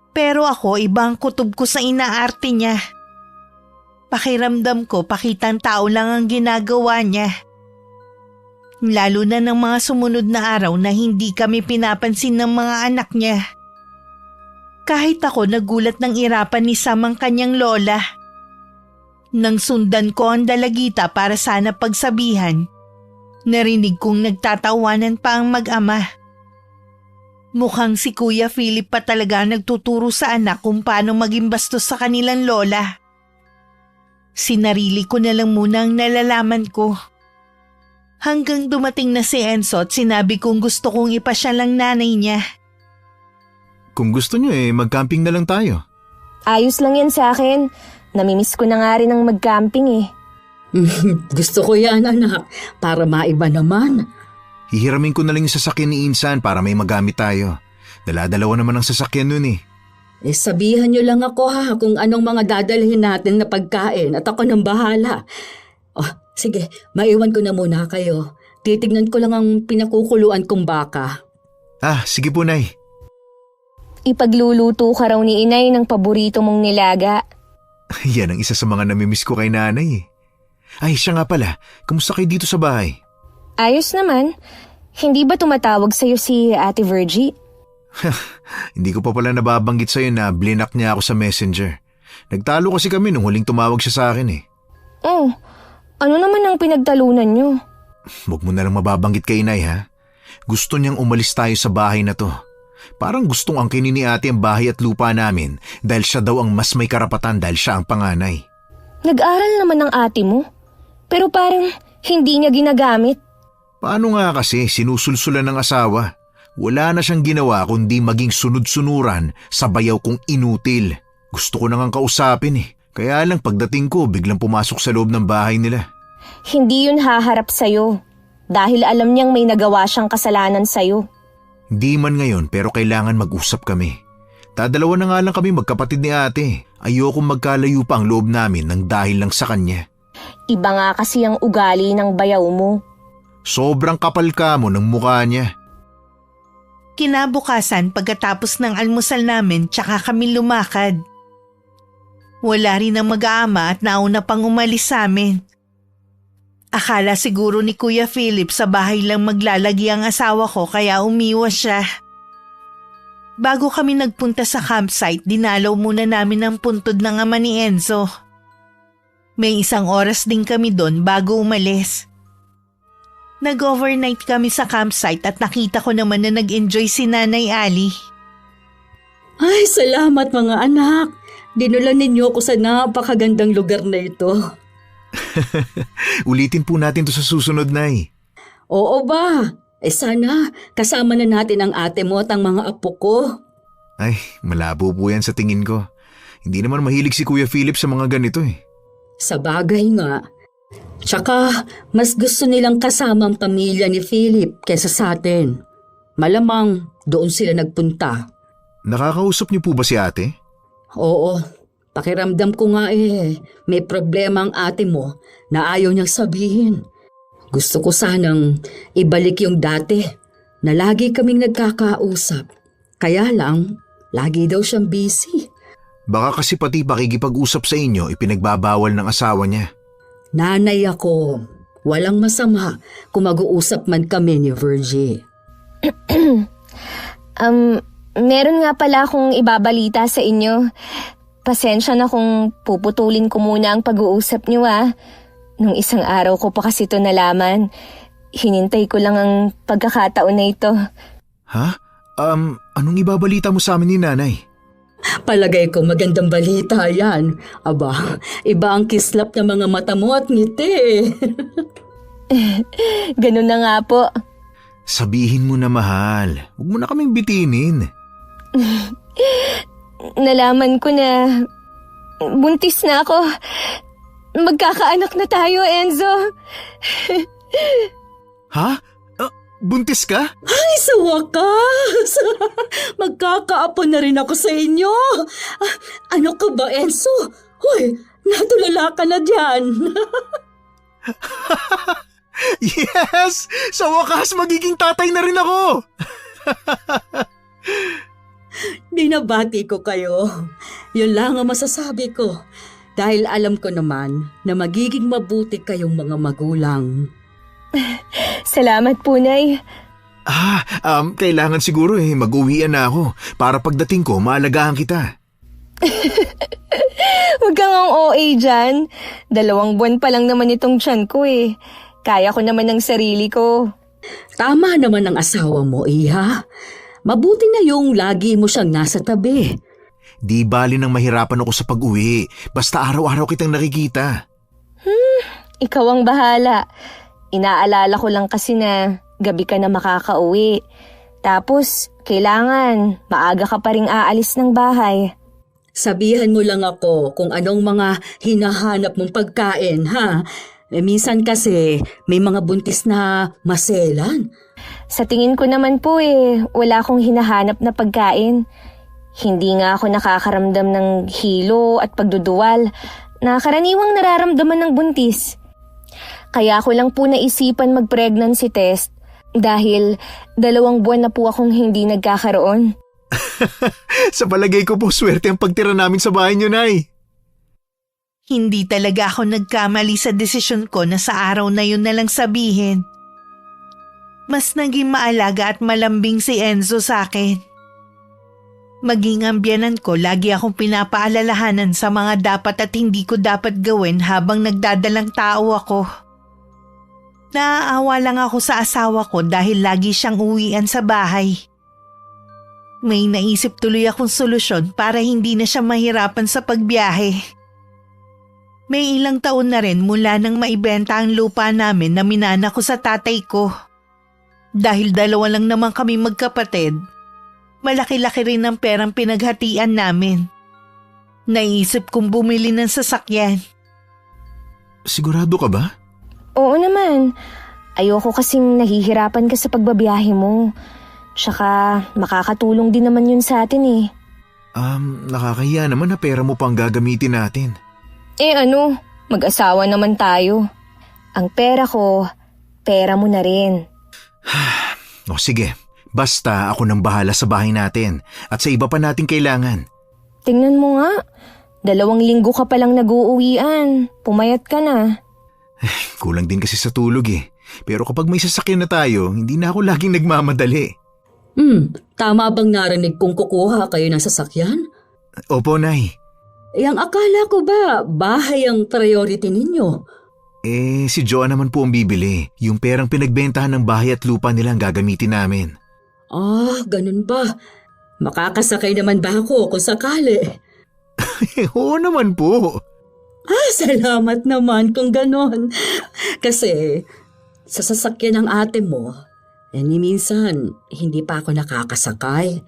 Pero ako, ibang kutob ko sa inaarte niya. Pakiramdam ko, pakitang tao lang ang ginagawa niya. Lalo na ng mga sumunod na araw na hindi kami pinapansin ng mga anak niya. Kahit ako nagulat ng irapan ni Sam ang kanyang lola. Nang sundan ko ang dalagita para sana pagsabihan, narinig kong nagtatawanan pa ang mag-ama. Mukhang si Kuya Philip pa talaga nagtuturo sa anak kung paano maging bastos sa kanilang lola. Sinarili ko na lang muna ang nalalaman ko. Hanggang dumating na si Enzo at sinabi kong gusto kong ipasyal ang nanay niya.
Kung gusto nyo mag-camping na lang tayo.
Ayos lang yan sa akin. Namimiss ko na nga rin ang mag-camping
Gusto ko yan, anak, para maiba naman.
Hihiramin ko na lang yung sasakyan ni Insan para may magamit tayo. Dala-dalawa naman ang sasakyan nun
Sabihan nyo lang ako kung anong mga dadalhin natin na pagkain at ako nang bahala. Sige, maiwan ko na muna kayo. Titignan ko lang ang pinakukuluan kong baka.
Sige po, Nay.
Ipagluluto ka raw ni Inay ng paborito mong nilaga.
Yan ang isa sa mga namimiss ko kay Nanay. Ay, siya nga pala. Kamusta kayo dito sa bahay?
Ayos naman. Hindi ba tumatawag sa'yo si Ate Virgie?
Hindi ko pa pala nababanggit sa'yo na blinak niya ako sa messenger. Nagtalo kasi kami nung huling tumawag siya sa akin
Oh, ano naman ang pinagtalunan nyo?
Huwag mo na lang mababanggit kay Inay Gusto niyang umalis tayo sa bahay na to. Parang gustong angkinin ni ate ang bahay at lupa namin dahil siya daw ang mas may karapatan dahil siya ang panganay.
Nag-aral naman ang ate mo, pero parang hindi niya ginagamit.
Paano nga kasi sinusulsulan ng asawa? Wala na siyang ginawa kundi maging sunod-sunuran sa bayaw kong inutil. Gusto ko na ngang kausapin eh. Kaya lang pagdating ko biglang pumasok sa loob ng bahay nila.
Hindi yun haharap sa'yo. Dahil alam niyang may nagawa siyang kasalanan sa'yo.
Hindi man ngayon pero kailangan mag-usap kami. Dadalawa na nga lang kami magkapatid ni ate. Ayokong magkalayo pa ang loob namin nang dahil lang sa kanya.
Iba nga kasi ang ugali ng bayaw mo.
Sobrang kapal ka mo ng mukha niya.
Kinabukasan pagkatapos ng almusal namin tsaka kami lumakad. Wala rin ang mag-aama at nauna pang umalis sa amin. Akala siguro ni Kuya Philip sa bahay lang maglalagi ang asawa ko kaya umiwas siya. Bago kami nagpunta sa campsite, dinalaw muna namin ang puntod ng ama ni Enzo. May 1 oras din kami doon bago umalis. Nag-overnight kami sa campsite at nakita ko naman na nag-enjoy si Nanay Ali.
Ay, salamat mga anak. Dinulan ninyo ako sa napakagandang lugar na ito.
Ulitin po natin to sa susunod, Nay.
Oo ba? Sana kasama na natin ang ate mo at ang mga apo ko.
Ay, malabo po yan sa tingin ko. Hindi naman mahilig si Kuya Philip sa mga ganito eh.
Sa bagay nga. Tsaka, mas gusto nilang kasama ang pamilya ni Philip kaysa sa atin. Malamang doon sila nagpunta.
Nakakausap niyo po ba si ate?
Oo, pakiramdam ko nga may problema ang ate mo na ayaw niyang sabihin. Gusto ko sanang ibalik yung dati na lagi kaming nagkakausap. Kaya lang, lagi daw siyang busy.
Baka kasi pati pakikipag-usap sa inyo ipinagbabawal ng asawa niya.
Nanay ako, walang masama kung mag-uusap man kami ni Virgie.
Meron nga pala akong ibabalita sa inyo. Pasensya na kung puputulin ko muna ang pag-uusap niyo Nung 1 araw ko pa kasi ito nalaman. Hinintay ko lang ang pagkakataon na ito.
Ha? Anong ibabalita mo sa amin ni Nanay?
Palagay ko magandang balita yan. Aba, iba ang kislap ng mga mata mo at ngiti.
Ganun na nga po.
Sabihin mo na, mahal. Huwag mo na kaming bitinin.
Nalaman ko na buntis na ako. Magkakaanak na tayo, Enzo.
Ha? Buntis ka?
Ay, sa wakas! Magkakaapo na rin ako sa inyo. Ano ka ba, Enzo? Hoy, natulala ka na dyan.
Yes! Sa wakas, magiging tatay na rin ako!
Binabati ko kayo. Yun lang ang masasabi ko. Dahil alam ko naman na magiging mabuti kayong mga magulang.
Salamat po, Nay.
Kailangan siguro mag-uwian na ako para pagdating ko maalagaan kita.
Huwag kang ang OA dyan. 2 buwan pa lang naman itong tiyan ko Kaya ko naman ng sarili ko.
Tama naman ang asawa mo, Iha. Mabuti na yung lagi mo siyang nasa tabi.
Di bali nang mahirapan ako sa pag-uwi. Basta araw-araw kitang nakikita.
Ikaw ang bahala. Inaalala ko lang kasi na gabi ka na makakauwi. Tapos, kailangan maaga ka pa ring aalis ng bahay.
Sabihan mo lang ako kung anong mga hinahanap mong pagkain, ha? Minsan kasi may mga buntis na maselan.
Sa tingin ko naman po wala akong hinahanap na pagkain. Hindi nga ako nakakaramdam ng hilo at pagduduwal na karaniwang nararamdaman ng buntis. Kaya ko lang po naisipan mag-pregnancy test dahil 2 buwan na po akong hindi nagkakaroon.
Sa palagay ko po, swerte ang pagtira namin sa bahay niyo, Nay.
Hindi talaga ako nagkamali sa desisyon ko na sa araw na yun na lang sabihin. Mas naging maalaga at malambing si Enzo sa akin. Maging ang biyanan ko, lagi akong pinapaalalahanan sa mga dapat at hindi ko dapat gawin habang nagdadalang tao ako. Naaawa lang ako sa asawa ko dahil lagi siyang uwian sa bahay. May naisip tuloy akong solusyon para hindi na siya mahirapan sa pagbiyahe. May ilang taon na rin mula nang maibenta ang lupa namin na minana ko sa tatay ko. Dahil dalawa lang naman kami magkapatid, malaki-laki rin ang perang pinaghatian namin. Naisip kong bumili ng sasakyan.
Sigurado ka ba?
Oo naman. Ayoko kasing nahihirapan ka sa pagbabiyahe mo. Tsaka makakatulong din naman yun sa atin eh.
Nakakahiya naman na pera mo pang gagamitin natin.
Ano, mag-asawa naman tayo. Ang pera ko, pera mo na rin.
O sige, basta ako nang bahala sa bahay natin at sa iba pa nating kailangan.
Tingnan mo nga, 2 linggo ka palang nag-uuwian. Pumayat ka na.
Kulang din kasi sa tulog eh. Pero kapag may sasakyan na tayo, hindi na ako laging nagmamadali.
Tama bang narinig kong kukuha kayo ng sasakyan?
Opo, Nay.
Ang akala ko ba bahay ang priority ninyo?
Si Joa naman po ang bibili. Yung perang pinagbentahan ng bahay at lupa nila ang gagamitin namin.
Ganun ba? Makakasakay naman ba ako kung sakali?
Oo naman po.
Salamat naman kung ganon. Kasi sa sasakyan ng ate mo, ni minsan hindi pa ako nakakasakay.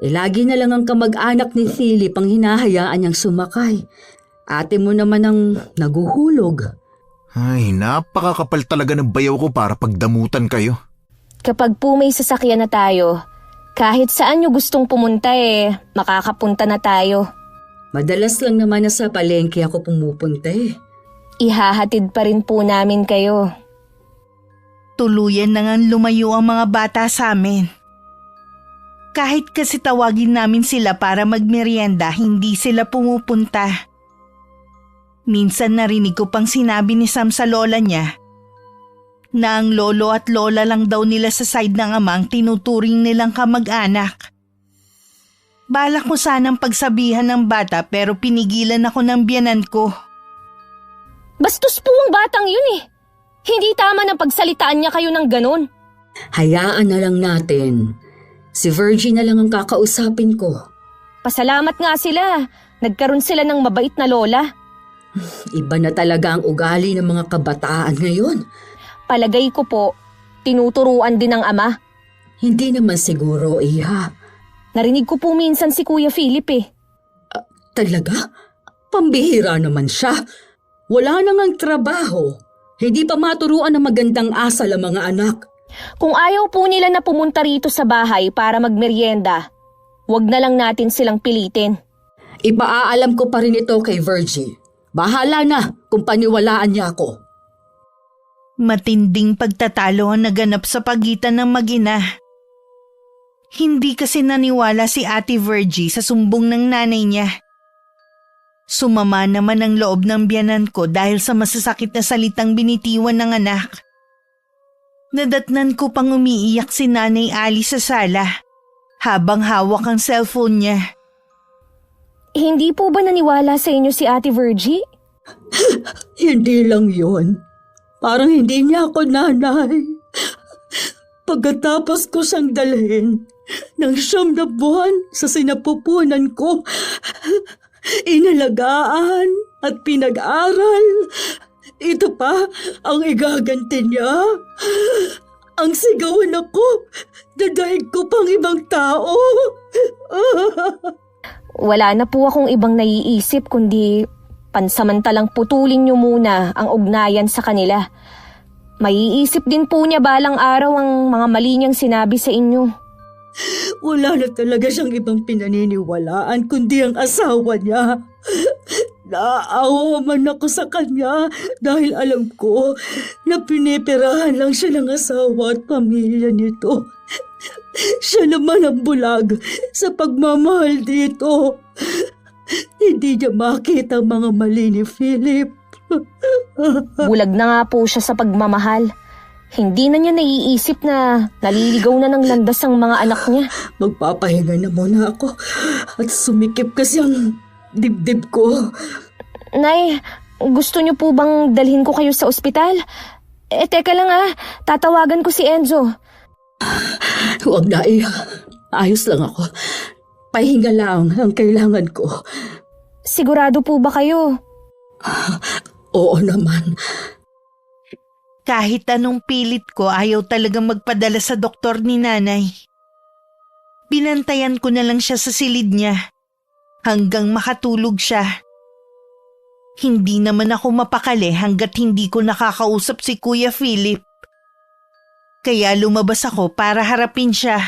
Lagi na lang ang kamag-anak ni Philip ang hinahayaan niyang sumakay. Ate mo naman ang naguhulog.
Ay, napakakapal talaga ng bayaw ko para pagdamutan kayo.
Kapag po may sasakyan na tayo, kahit saan nyo gustong pumunta makakapunta na tayo.
Madalas lang naman na sa palengke ako pumupunta
Ihahatid pa rin po namin kayo.
Tuluyan na nga lumayo ang mga bata sa amin. Kahit kasi tawagin namin sila para magmerienda, hindi sila pumupunta. Minsan narinig ko pang sinabi ni Sam sa lola niya na ang lolo at lola lang daw nila sa side ng amang tinuturing nilang kamag-anak. Balak mo sanang pagsabihan ng bata pero pinigilan ako ng biyanan ko.
Bastos po ang batang yun Hindi tama na pagsalitaan niya kayo ng ganon.
Hayaan na lang natin. Si Virgie na lang ang kakausapin ko.
Pasalamat nga sila. Nagkaroon sila ng mabait na lola.
Iba na talaga ang ugali ng mga kabataan ngayon.
Palagay ko po, tinuturuan din ng ama.
Hindi naman siguro, Iha.
Narinig ko po minsan si Kuya Philip
Talaga? Pambihira naman siya. Wala na ngang trabaho. Hindi pa maturuan ng magandang asal ang mga anak.
Kung ayaw po nila na pumunta rito sa bahay para magmerienda, wag na lang natin silang pilitin.
Ipaaalam ko pa rin ito kay Virgie. Bahala na kung paniwalaan niya ako.
Matinding pagtatalo ang naganap sa pagitan ng mag-ina. Hindi kasi naniwala si Ate Virgie sa sumbong ng nanay niya. Sumama naman ang loob ng biyanan ko dahil sa masasakit na salitang binitiwan ng anak. Nadatnan ko pang umiiyak si Nanay Ali sa sala habang hawak ang cellphone niya.
Hindi po ba naniwala sa inyo si Ate Virgie?
Hindi lang yun. Parang hindi niya ako nanay. Pagkatapos ko siyang dalhin ng 9 na buwan sa sinapupunan ko, inalagaan at pinag-aral. Ito pa ang igaganti niya. Ang sigawan ako, dadaig ko pang ibang tao.
Wala na po akong ibang naiisip kundi pansamantalang putulin niyo muna ang ugnayan sa kanila. Maiisip din po niya balang araw ang mga mali niyang sinabi sa inyo.
Wala na talaga siyang ibang pinaniniwalaan kundi ang asawa niya. Naaawa man ako sa kanya dahil alam ko na pinipirahan lang siya ng asawa at pamilya nito. Siya naman ang bulag sa pagmamahal dito. Hindi niya makita ang mga mali ni Philip.
Bulag na nga po siya sa pagmamahal. Hindi na niya naiisip na naliligaw na ng landas ang mga anak niya.
Magpapahinga na muna ako at sumikip kasi ang dibdib ko.
Nay, gusto niyo po bang dalhin ko kayo sa ospital? Teka lang tatawagan ko si Enzo.
Huwag na, ayos lang ako. Pahinga lang ang kailangan ko.
Sigurado po ba kayo?
Oo naman.
Kahit anong pilit ko, ayaw talagang magpadala sa doktor ni nanay. Binantayan ko na lang siya sa silid niya hanggang makatulog siya. Hindi naman ako mapakali hanggat hindi ko nakakausap si Kuya Philip. Kaya lumabas ako para harapin siya.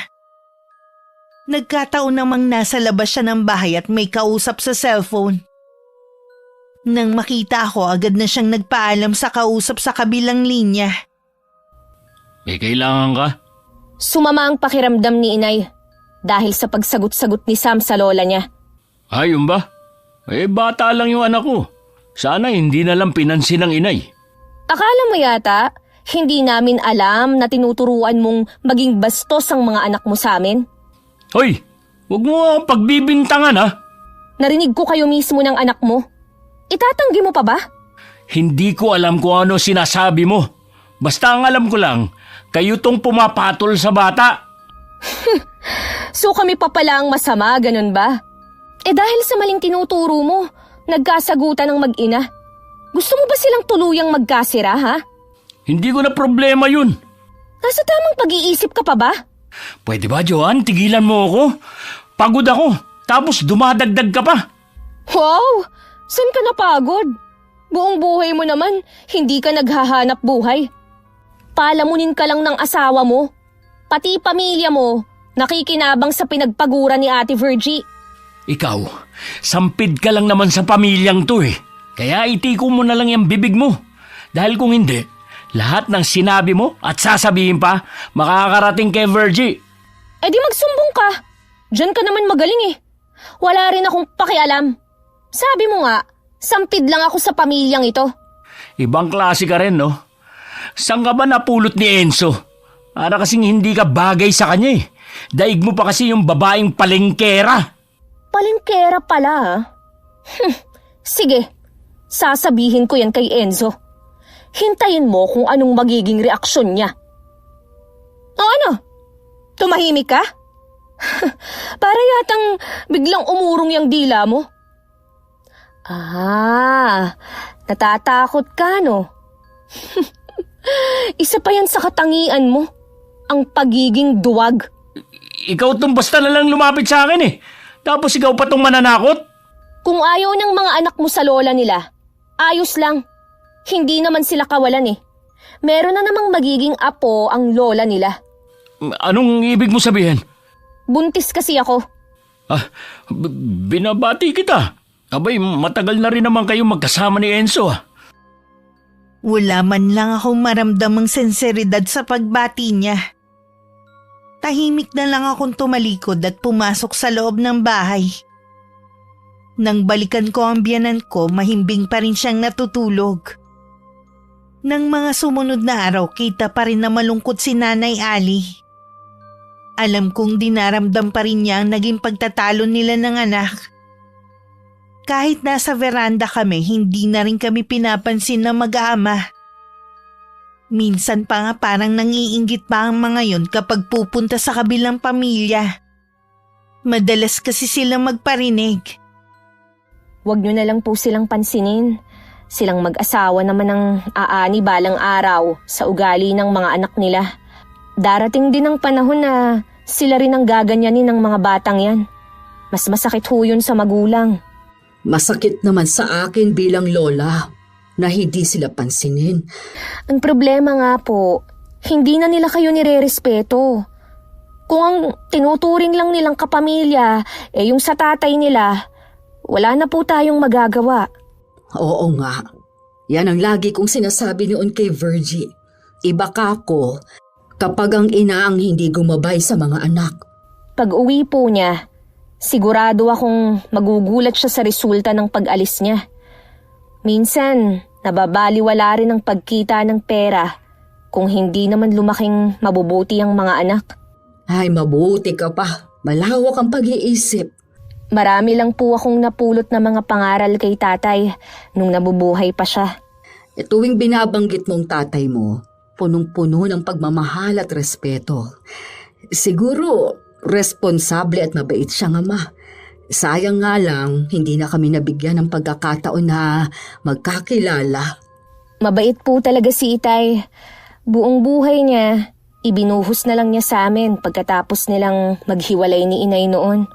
Nagkataon namang nasa labas siya ng bahay at may kausap sa cellphone. Nang makita ako, agad na siyang nagpaalam sa kausap sa kabilang linya.
May kailangan ka?
Sumama ang pakiramdam ni inay dahil sa pagsagot-sagot ni Sam sa lola niya.
Ayun ba? Bata lang yung anak ko. Sana hindi na lang pinansin ng inay.
Akala mo yata, hindi namin alam na tinuturuan mong maging bastos ang mga anak mo sa amin?
Hoy, huwag mo ang pagbibintangan ha.
Narinig ko kayo mismo ng anak mo. Itatanggi mo pa ba?
Hindi ko alam kung ano sinasabi mo. Basta ang alam ko lang, kayo tong pumapatol sa bata.
So kami pa pala ang masama, ganun ba? Dahil sa maling tinuturo mo, nagkasagutan ng mag-ina. Gusto mo ba silang tuluyang magkasira, ha?
Hindi ko na problema yun.
Nasa tamang pag-iisip ka pa ba?
Pwede ba, Joan? Tigilan mo ako. Pagod ako, tapos dumadagdag ka pa.
Wow! San ka napagod? Buong buhay mo naman, hindi ka naghahanap buhay. Palamunin ka lang ng asawa mo. Pati pamilya mo, nakikinabang sa pinagpagura ni Ate Virgie.
Ikaw, sampid ka lang naman sa pamilyang to eh. Kaya itiko mo na lang yung bibig mo. Dahil kung hindi, lahat ng sinabi mo at sasabihin pa, makakarating kay Virgie.
Di magsumbong ka. Diyan ka naman magaling eh. Wala rin akong pakialam. Sabi mo nga, sampid lang ako sa pamilyang ito.
Ibang klase ka rin, no? Saan ka ba napulot ni Enzo? Para kasing hindi ka bagay sa kanya eh. Daig mo pa kasi yung babaeng palengkera.
Palengkera pala, ha? Sige, sasabihin ko yan kay Enzo. Hintayin mo kung anong magiging reaksyon niya. O ano? Tumahimik ka? Para yatang biglang umurong yung dila mo. Natatakot ka, no? Isa pa yan sa katangian mo, ang pagiging duwag.
Ikaw tong basta na lang lumapit sa akin eh. Tapos ikaw pa tong mananakot?
Kung ayaw ng mga anak mo sa lola nila, ayos lang. Hindi naman sila kawalan eh. Meron na namang magiging apo ang lola nila.
Anong ibig mo sabihin?
Buntis kasi ako.
Binabati kita. Abay, matagal na rin naman kayo magkasama ni Enzo ah.
Wala man lang akong maramdamang senseridad sa pagbati niya. Tahimik na lang akong tumalikod at pumasok sa loob ng bahay. Nang balikan ko ang biyanan ko, mahimbing pa rin siyang natutulog. Nang mga sumunod na araw, kita pa rin na malungkot si Nanay Ali. Alam kong dinaramdam pa rin niya ang naging pagtatalo nila ng anak. Kahit nasa veranda kami, hindi na rin kami pinapansin na mag-aama. Minsan pa nga parang nangiinggit pa ang mga yon kapag pupunta sa kabilang pamilya. Madalas kasi silang magparinig.
Huwag niyo na lang po silang pansinin. Silang mag-asawa naman ang aani balang araw sa ugali ng mga anak nila. Darating din ang panahon na sila rin ang gaganyanin ng mga batang yan. Mas masakit ho yun sa magulang.
Masakit naman sa akin bilang lola na hindi sila pansinin.
Ang problema nga po, hindi na nila kayo nire-respeto. Kung ang tinuturing lang nilang kapamilya, yung sa tatay nila, wala na po tayong magagawa.
Oo nga. Yan ang lagi kong sinasabi noon kay Virgie. Iba ka ako kapag ang ina ang hindi gumabay sa mga anak.
Pag uwi po niya, sigurado akong magugulat siya sa resulta ng pag-alis niya. Minsan, nababaliwala rin ang pagkita ng pera kung hindi naman lumaking mabubuti ang mga anak.
Ay, mabuti ka pa. Malawak ang pag-iisip.
Marami lang po akong napulot na mga pangaral kay tatay nung nabubuhay pa siya.
Tuwing binabanggit mong tatay mo, punong-puno ng pagmamahal at respeto. Siguro, responsable at mabait siyang ama. Sayang nga lang, hindi na kami nabigyan ng pagkakataon na magkakilala.
Mabait po talaga si Itay. Buong buhay niya, ibinuhos na lang niya sa amin pagkatapos nilang maghiwalay ni Inay noon.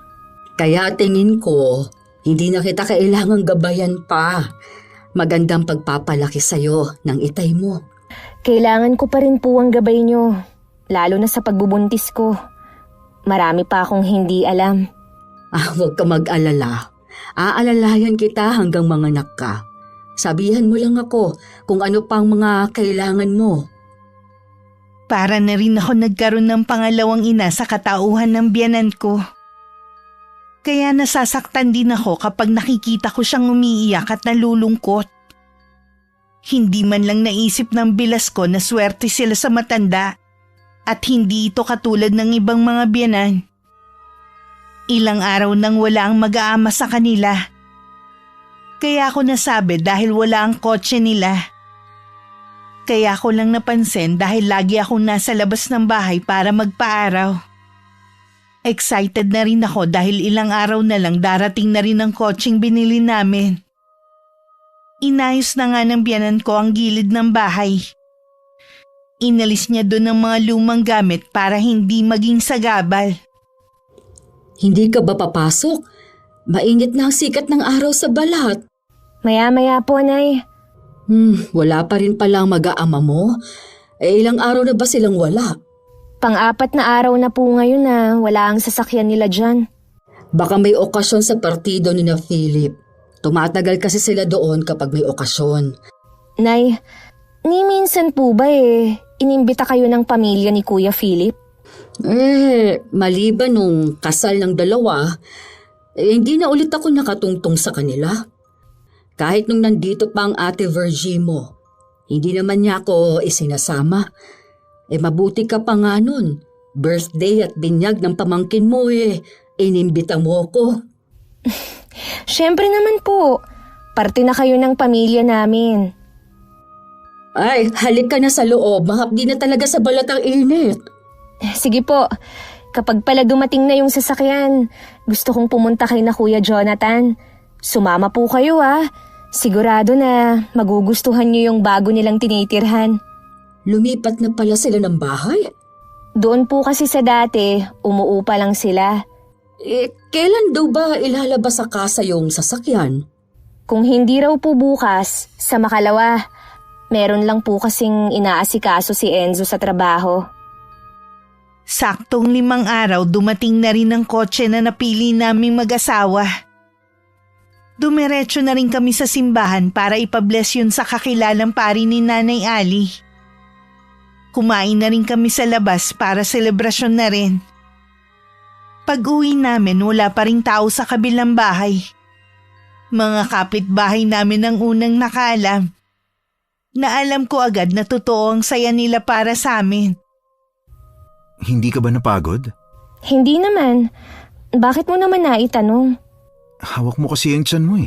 Kaya tingin ko, hindi na kita kailangang gabayan pa. Magandang pagpapalaki sa'yo ng itay mo.
Kailangan ko pa rin po ang gabay niyo, lalo na sa pagbubuntis ko. Marami pa akong hindi alam.
Huwag ka mag-alala. Aalalayan kita hanggang manganak ka. Sabihan mo lang ako kung ano pang mga kailangan mo.
Para na rin ako nagkaroon ng pangalawang ina sa katauhan ng biyanan ko. Kaya nasasaktan din ako kapag nakikita ko siyang umiiyak at nalulungkot. Hindi man lang naisip ng bilas ko na swerte sila sa matanda at hindi ito katulad ng ibang mga biyanan. Ilang araw nang wala ang mag-aama sa kanila. Kaya ako nasabi dahil wala ang kotse nila. Kaya ako lang napansin dahil lagi akong nasa labas ng bahay para magpaaraw. Excited na rin ako dahil ilang araw na lang darating na rin ang kotseng binili namin. Inayos na nga ng biyanan ko ang gilid ng bahay. Inalis niya doon ang mga lumang gamit para hindi maging sagabal.
Hindi ka ba papasok? Mainit na ang sikat ng araw sa balat.
Maya-maya po, Nay.
Wala pa rin pala ang mag-aama mo. Ilang araw na ba silang wala?
Pang-4 na araw na po ngayon na wala ang sasakyan nila dyan.
Baka may okasyon sa partido ni na Philip. Tumatagal kasi sila doon kapag may okasyon.
Nay, ni minsan po ba inimbita kayo ng pamilya ni Kuya Philip?
Maliban nung kasal ng dalawa, hindi na ulit ako nakatungtong sa kanila. Kahit nung nandito pa ang ate Virgie mo, hindi naman niya ako isinasama. Mabuti ka pa nga nun. Birthday at binyag ng pamangkin mo inimbita mo ko.
Siyempre naman po, parte na kayo ng pamilya namin.
Ay, halik ka na sa loob. Mahapdi na talaga sa balat ang init.
Sige po, kapag pala dumating na yung sasakyan, gusto kong pumunta kay na Kuya Jonathan. Sumama po kayo Sigurado na magugustuhan niyo yung bago nilang tinitirhan.
Lumipat na pala sila ng bahay?
Doon po kasi sa dati, umuupa lang sila.
Kailan daw ba ilalabas sa kasa yung sasakyan?
Kung hindi raw po bukas, sa makalawa. Meron lang po kasing inaasikaso si Enzo sa trabaho.
Saktong 5 araw dumating na rin ang kotse na napili naming mag-asawa. Dumiretso na rin kami sa simbahan para ipabless yun sa kakilalang pari ni Nanay Ali. Kumain na rin kami sa labas para selebrasyon na rin. Pag-uwi namin wala pa ring tao sa kabilang bahay. Mga kapitbahay namin ang unang nakaalam. Na alam ko agad na totoo ang saya nila para sa amin.
Hindi ka ba napagod?
Hindi naman. Bakit mo naman naitanong?
Hawak mo kasi ang tiyan mo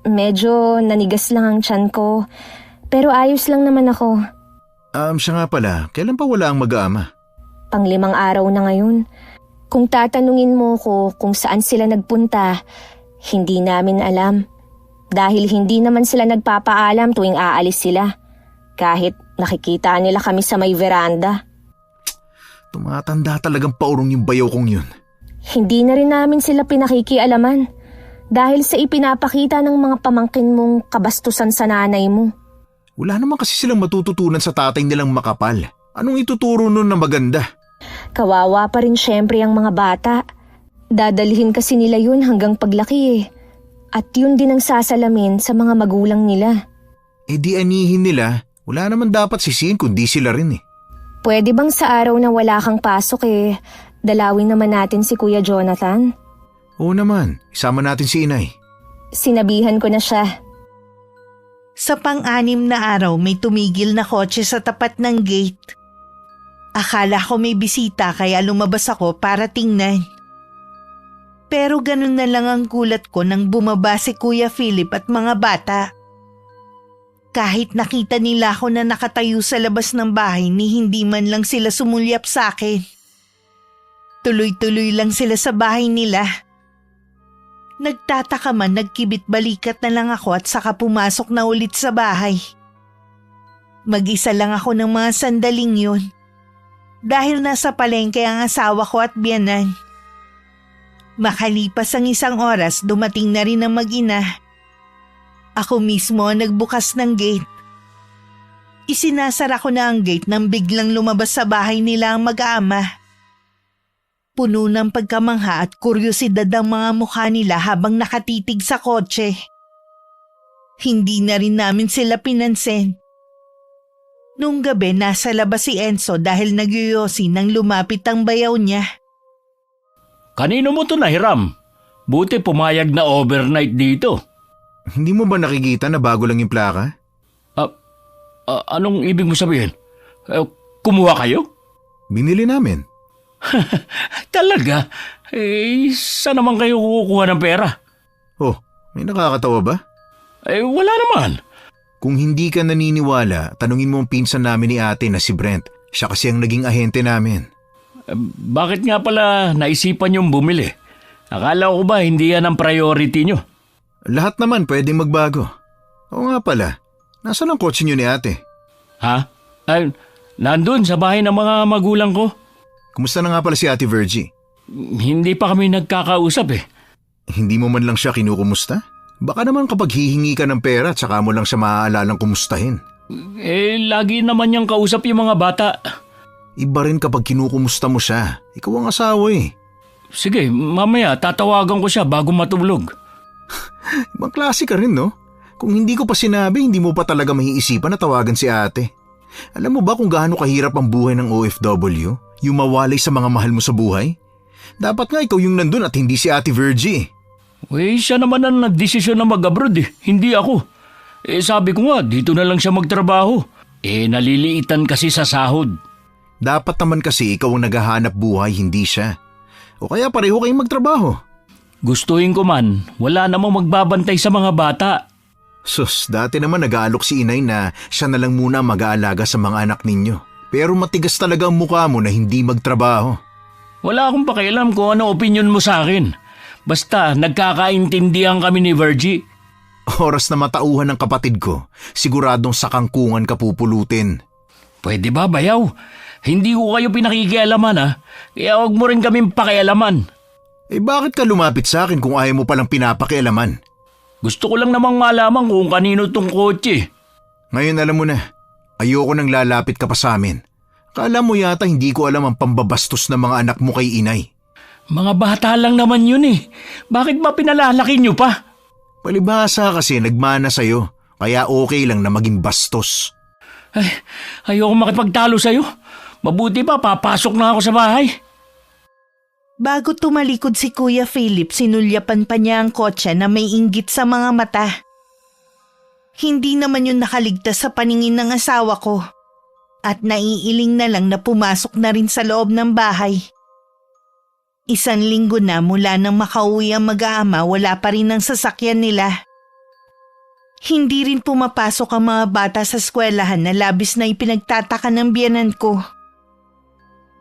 Medyo nanigas lang ang tiyan ko. Pero ayos lang naman ako.
Siya nga pala, kailan pa wala ang mag-aama?
Pang 5 araw na ngayon. Kung tatanungin mo ko kung saan sila nagpunta, hindi namin alam. Dahil hindi naman sila nagpapaalam tuwing aalis sila. Kahit nakikita nila kami sa may veranda.
Tumatanda talagang paurong yung bayaw kong yun.
Hindi na rin namin sila pinakikialaman. Dahil sa ipinapakita ng mga pamangkin mong kabastusan sa nanay mo.
Wala naman kasi silang matututunan sa tatay nilang makapal. Anong ituturo nun na maganda?
Kawawa pa rin syempre ang mga bata. Dadalhin kasi nila yun hanggang paglaki At yun din ang sasalamin sa mga magulang nila.
Di anihin nila. Wala naman dapat sisihin kundi sila rin
Pwede bang sa araw na wala kang pasok dalawin naman natin si Kuya Jonathan?
Oo naman, isama natin si Inay.
Sinabihan ko na siya.
Sa pang-6 na araw may tumigil na kotse sa tapat ng gate. Akala ko may bisita kaya lumabas ako para tingnan. Pero ganun na lang ang gulat ko nang bumaba si Kuya Philip at mga bata. Kahit nakita nila ako na nakatayo sa labas ng bahay ni hindi man lang sila sumulyap sa akin. Tuloy-tuloy lang sila sa bahay nila. Nagtataka man, nagkibit balikat na lang ako at saka pumasok na ulit sa bahay. Mag-isa lang ako ng mga sandaling yun. Dahil nasa palengke ang asawa ko at biyanan. Makalipas ang 1 oras, dumating na rin ang mag-ina. Ako mismo ang nagbukas ng gate. Isinasara ko na ang gate nang biglang lumabas sa bahay nila ang mag-aama. Puno ng pagkamangha at kuryosidad ang mga mukha nila habang nakatitig sa kotse. Hindi na rin namin sila pinansin. Noong gabi, nasa labas si Enzo dahil nagyuyosi nang lumapit ang bayaw niya.
Kanino mo to nahiram? Buti pumayag na overnight dito.
Hindi mo ba nakikita na bago lang yung plaka?
Anong ibig mo sabihin? Kumuha kayo?
Binili namin.
Talaga? Saan naman kayo kukuha ng pera?
Oh, may nakakatawa ba?
Wala naman.
Kung hindi ka naniniwala, tanungin mo ang pinsan namin ni ate na si Brent. Siya kasi ang naging ahente namin.
Bakit nga pala naisipan niyong bumili? Akala ko ba hindi yan ang priority niyo?
Lahat naman pwedeng magbago. Oo nga pala, nasaan ang kotse niyo ni ate?
Ha? Nandun sa bahay ng mga magulang ko.
Kumusta na nga pala si ate Virgie?
Hindi pa kami nagkakausap eh.
Hindi mo man lang siya kinukumusta? Baka naman kapag hihingi ka ng pera at saka mo lang siya maaalalang kumustahin.
Lagi naman niyang kausap yung mga bata.
Iba rin kapag kinukumusta mo siya. Ikaw ang asawa eh.
Sige, mamaya tatawagan ko siya bago matulog.
Ibang klase ka rin no? Kung hindi ko pa sinabi, hindi mo pa talaga maiisipan na tawagan si ate. Alam mo ba kung gaano kahirap ang buhay ng OFW? Yung mawalay sa mga mahal mo sa buhay? Dapat nga ikaw yung nandun at hindi si ate Virgie.
Siya naman ang nagdesisyon na mag-abroad eh, hindi ako. Sabi ko nga, dito na lang siya magtrabaho. Naliliitan kasi sa sahod.
Dapat naman kasi ikaw ang naghahanap buhay, hindi siya. O kaya pareho kayong magtrabaho.
Gustuhin ko man, wala namang magbabantay sa mga bata.
Sus, dati naman nag-aalok si inay na siya na lang muna mag-aalaga sa mga anak ninyo. Pero matigas talaga ang mukha mo na hindi magtrabaho.
Wala akong pakialam kung ano opinion mo sa akin. Basta nagkakaintindihan kami ni Virgie.
Oras na matauhan ng kapatid ko, siguradong sa kangkungan ka pupulutin.
Pwede ba, bayaw? Hindi ko kayo pinakikialaman ha, kaya huwag mo rin kaming pakialaman.
Bakit ka lumapit sa akin kung ayaw mo palang pinapakialaman?
Gusto ko lang namang malaman kung kanino tong kotse.
Ngayon alam mo na, ayoko nang lalapit ka pa sa amin. Kala mo yata hindi ko alam ang pambabastos ng mga anak mo kay inay.
Mga bata lang naman yun eh. Bakit ba pinalalaki nyo pa?
Palibhasa kasi nagmana sa'yo, kaya okay lang na maging bastos.
Ayoko makipagtalo sa'yo. Mabuti pa, papasok na ako sa bahay.
Bago tumalikod si Kuya Philip, sinulyapan pa niya ang kotse na may inggit sa mga mata. Hindi naman yun nakaligtas sa paningin ng asawa ko. At naiiling na lang na pumasok na rin sa loob ng bahay. 1 linggo na mula nang makauwi ang mag-aama, wala pa rin ang sasakyan nila. Hindi rin pumapasok ang mga bata sa eskwelahan na labis na ipinagtataka ng biyanan ko.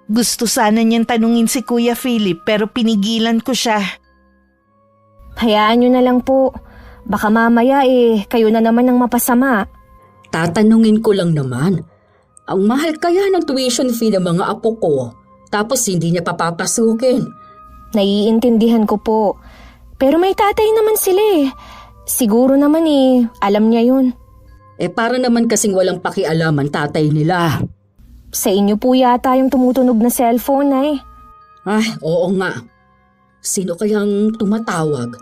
Gusto sana niyang tanungin si Kuya Philip pero pinigilan ko siya.
Hayaan nyo na lang po. Baka mamaya kayo na naman ang mapasama.
Tatanungin ko lang naman. Ang mahal kaya ng tuition fee ng mga apo ko, tapos hindi niya papapasukin.
Naiintindihan ko po. Pero may tatay naman sila eh. Siguro naman alam niya yun.
Para naman kasing walang pakialaman tatay nila.
Sa inyo po yata yung tumutunog na cellphone
Ay, oo nga. Sino kayang tumatawag?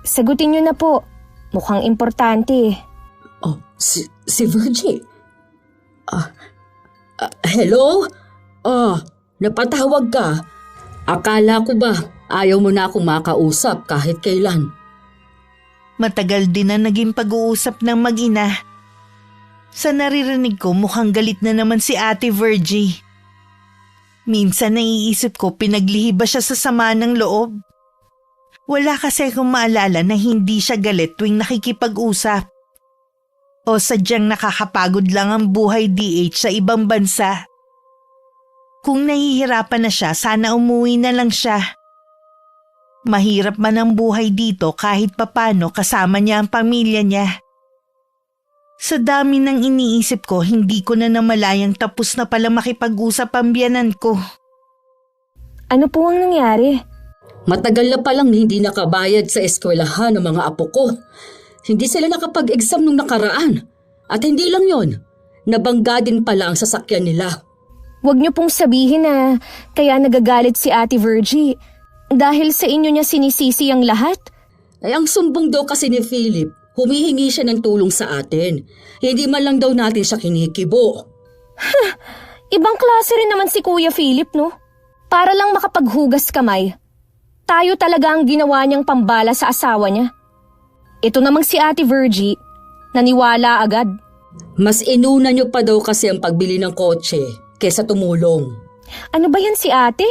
Sagutin niyo na po. Mukhang importante.
Oh, si Virgie. Hello? Napatawag ka. Akala ko ba ayaw mo na akong makausap kahit kailan?
Matagal din na naging pag-uusap ng mag-ina. Sa naririnig ko, mukhang galit na naman si Ate Virgie. Minsan naiisip ko pinaglihi ba siya sa sama ng loob. Wala kasi akong maalala na hindi siya galit tuwing nakikipag-usap. O sadyang nakakapagod lang ang buhay DH sa ibang bansa. Kung nahihirapan na siya, sana umuwi na lang siya. Mahirap man ang buhay dito kahit papano kasama niya ang pamilya niya. Sa dami ng iniisip ko, hindi ko na namalayang tapos na pala makipag-usap ang biyanan ko.
Ano po ang nangyari?
Matagal na palang hindi nakabayad sa eskwelahan ng mga apo ko. Hindi sila nakapag-exam nung nakaraan. At hindi lang yon, nabangga din pala ang sasakyan nila.
Huwag niyo pong sabihin na kaya nagagalit si Ate Virgie. Dahil sa inyo niya sinisisi ang lahat?
Ay ang sumbong daw kasi ni Philip, humihingi siya ng tulong sa atin. Hindi man lang daw natin siya kinikibo.
Ibang klase rin naman si Kuya Philip, no? Para lang makapaghugas kamay. Tayo talaga ang ginawa niyang pambala sa asawa niya. Ito namang si Ate Virgie, naniwala agad.
Mas inuna niyo pa daw kasi ang pagbili ng kotse kesa tumulong.
Ano ba yan si ate?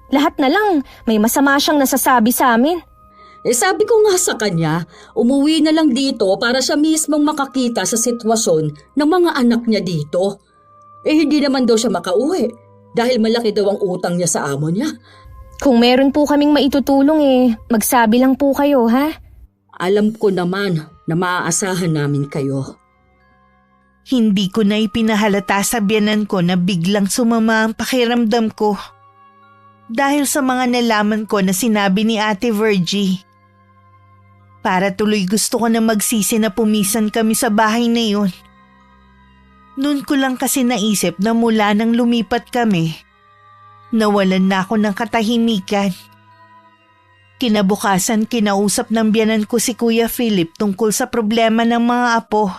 Lahat na lang, may masama siyang nasasabi sa amin.
Sabi ko nga sa kanya, umuwi na lang dito para siya mismong makakita sa sitwasyon ng mga anak niya dito. Hindi naman daw siya makauwi dahil malaki daw ang utang niya sa amo niya.
Kung meron po kaming maitutulong magsabi lang po kayo, ha?
Alam ko naman na maaasahan namin kayo.
Hindi ko na ipinahalata sa biyanan ko na biglang sumama ang pakiramdam ko. Dahil sa mga nalaman ko na sinabi ni Ate Virgie. Para tuloy gusto ko na magsisi na pumisan kami sa bahay na yun. Noon ko lang kasi naisip na mula nang lumipat kami, nawalan na ako ng katahimikan. Kinabukasan kinausap ng biyanan ko si Kuya Philip tungkol sa problema ng mga apo.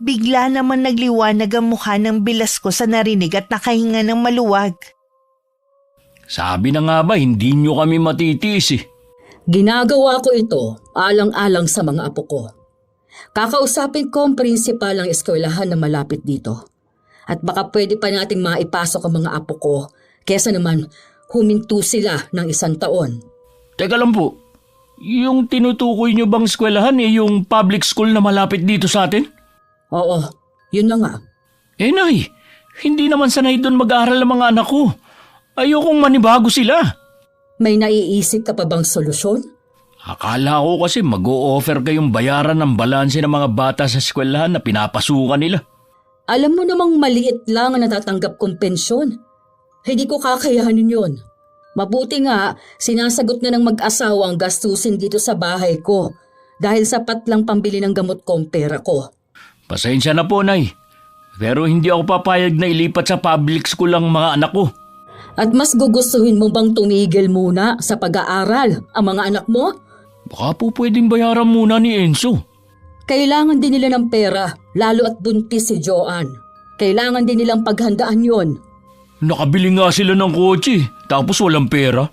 Bigla naman nagliwanag ang mukha ng bilas ko sa narinig at nakahinga ng maluwag.
Sabi na nga ba, hindi nyo kami matitiis eh.
Ginagawa ko ito alang-alang sa mga apo ko. Kakausapin ko ang prinsipal ng eskwelahan na malapit dito. At baka pwede pa nating maipasok ang mga apo ko kesa naman huminto sila ng 1 taon.
Teka lang po, yung tinutukoy nyo bang eskwelahan yung public school na malapit dito sa atin?
Oo, yun na nga.
Nay, hindi naman sanay doon mag-aaral ang mga anak ko. Ayokong manibago sila.
May naiisip ka pa bang solusyon?
Akala ko kasi mag-o-offer kayong bayaran ng balanse ng mga bata sa eskwelahan na pinapasukan nila.
Alam mo namang maliit lang ang natatanggap kong pensyon. Hindi ko kakayanin yun. Mabuti nga, sinasagot na ng mag-asawa ang gastusin dito sa bahay ko dahil sapat lang pambili ng gamot ko ang pera ko.
Pasensya na po, Nay. Pero hindi ako papayag na ilipat sa public school ang mga anak ko.
At mas gugustuhin mo bang tumigil muna sa pag-aaral ang mga anak mo?
Baka po pwedeng bayaran muna ni Enzo.
Kailangan din nila ng pera, lalo at buntis si Joanne. Kailangan din nilang paghandaan yon.
Nakabili nga sila ng kotse, tapos walang pera.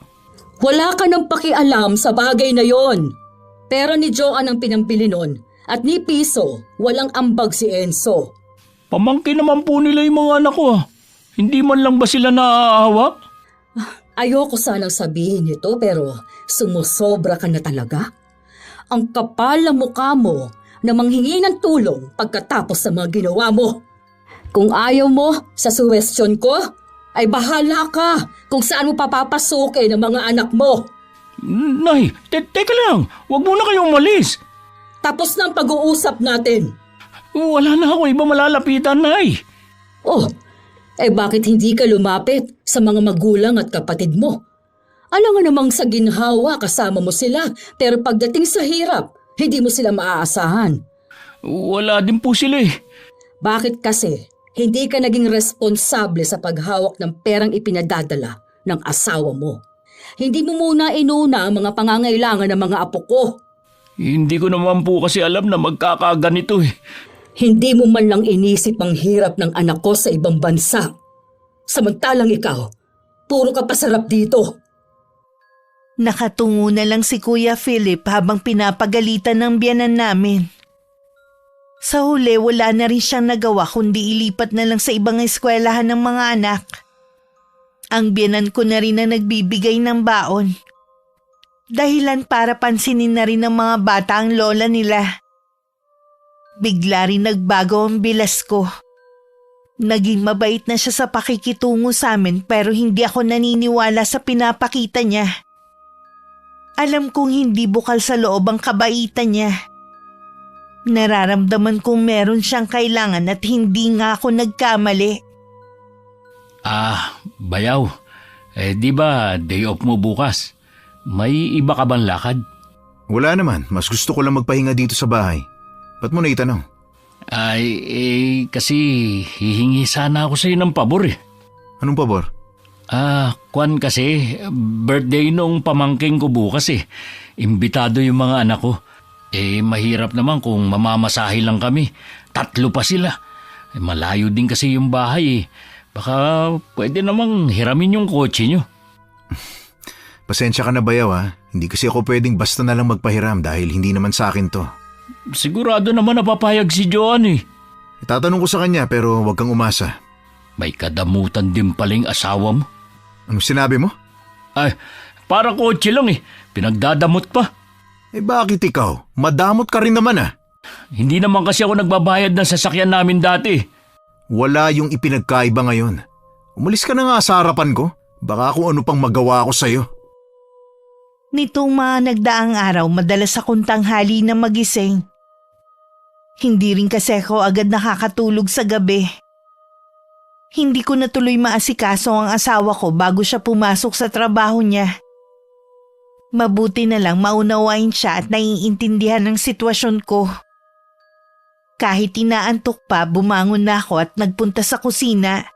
Wala ka nang pakialam sa bagay na yon. Pera ni Joanne ang pinambili nun, at ni Piso, walang ambag si Enzo.
Pamangkin naman po nila yung mga anak ko. Hindi man lang ba sila naaawa?
Ayoko sanang sabihin ito pero sumusobra ka na talaga. Ang kapal ng mukha mo na manghingi ng tulong pagkatapos sa mga ginawa mo. Kung ayaw mo sa suwestyon ko, ay bahala ka kung saan mo papapasukin ang mga anak mo.
Nay, teka lang. Huwag muna kayong umalis.
Tapos na ang pag-uusap natin.
Wala na ako iba malalapitan, Nay.
Bakit hindi ka lumapit sa mga magulang at kapatid mo? Alam nga namang sa ginhawa kasama mo sila, pero pagdating sa hirap, hindi mo sila maaasahan.
Wala din po sila eh.
Bakit kasi hindi ka naging responsable sa paghawak ng perang ipinadadala ng asawa mo? Hindi mo muna inuna ang mga pangangailangan ng mga apo ko.
Hindi ko naman po kasi alam na magkakaganito eh.
Hindi mo man lang inisip ang hirap ng anak ko sa ibang bansa. Samantalang ikaw, puro ka pasarap dito.
Nakatungo na lang si Kuya Philip habang pinapagalitan ng biyanan namin. Sa huli, wala na rin siyang nagawa kundi ilipat na lang sa ibang eskwelahan ng mga anak. Ang biyanan ko na rin na nagbibigay ng baon. Dahilan para pansinin na rin ng mga bata ang lola nila. Bigla rin nagbago ang bilas ko. Naging mabait na siya sa pakikitungo sa amin pero hindi ako naniniwala sa pinapakita niya. Alam kong hindi bukal sa loob ang kabaitan niya. Nararamdaman kong meron siyang kailangan at hindi nga ako nagkamali.
Bayaw. Di ba day off mo bukas? May iba ka bang lakad?
Wala naman, mas gusto ko lang magpahinga dito sa bahay. Ba't mo na itanong?
Kasi hihingi sana ako sa'yo ng pabor eh.
Anong pabor?
Kwan kasi, birthday nung pamangking ko bukas eh. Imbitado yung mga anak ko. Mahirap naman kung mamamasahe lang kami. 3 pa sila. Malayo din kasi yung bahay eh. Baka pwede namang hiramin yung kotse nyo.
Pasensya ka na Bayaw ha. Hindi kasi ako pwedeng basta na lang magpahiram dahil hindi naman sa akin to.
Sigurado naman napapayag si Joan eh.
Itatanong ko sa kanya pero huwag kang umasa.
May kadamutan din paling asawa mo.
Anong sinabi mo?
Para kotse lang eh. Pinagdadamot pa.
Bakit ikaw? Madamot ka rin naman ah.
Hindi naman kasi ako nagbabayad ng sasakyan namin dati.
Wala yung ipinagkaiba ngayon. Umalis ka na nga sa harapan ko. Baka kung ano pang magawa ko sa'yo.
Nitong mga nagdaang araw, madalas akong tanghali na magising. Hindi rin kasi ako agad nakakatulog sa gabi. Hindi ko natuloy maasikaso ang asawa ko bago siya pumasok sa trabaho niya. Mabuti na lang maunawain siya at naiintindihan ang sitwasyon ko. Kahit inaantok pa, bumangon na ako at nagpunta sa kusina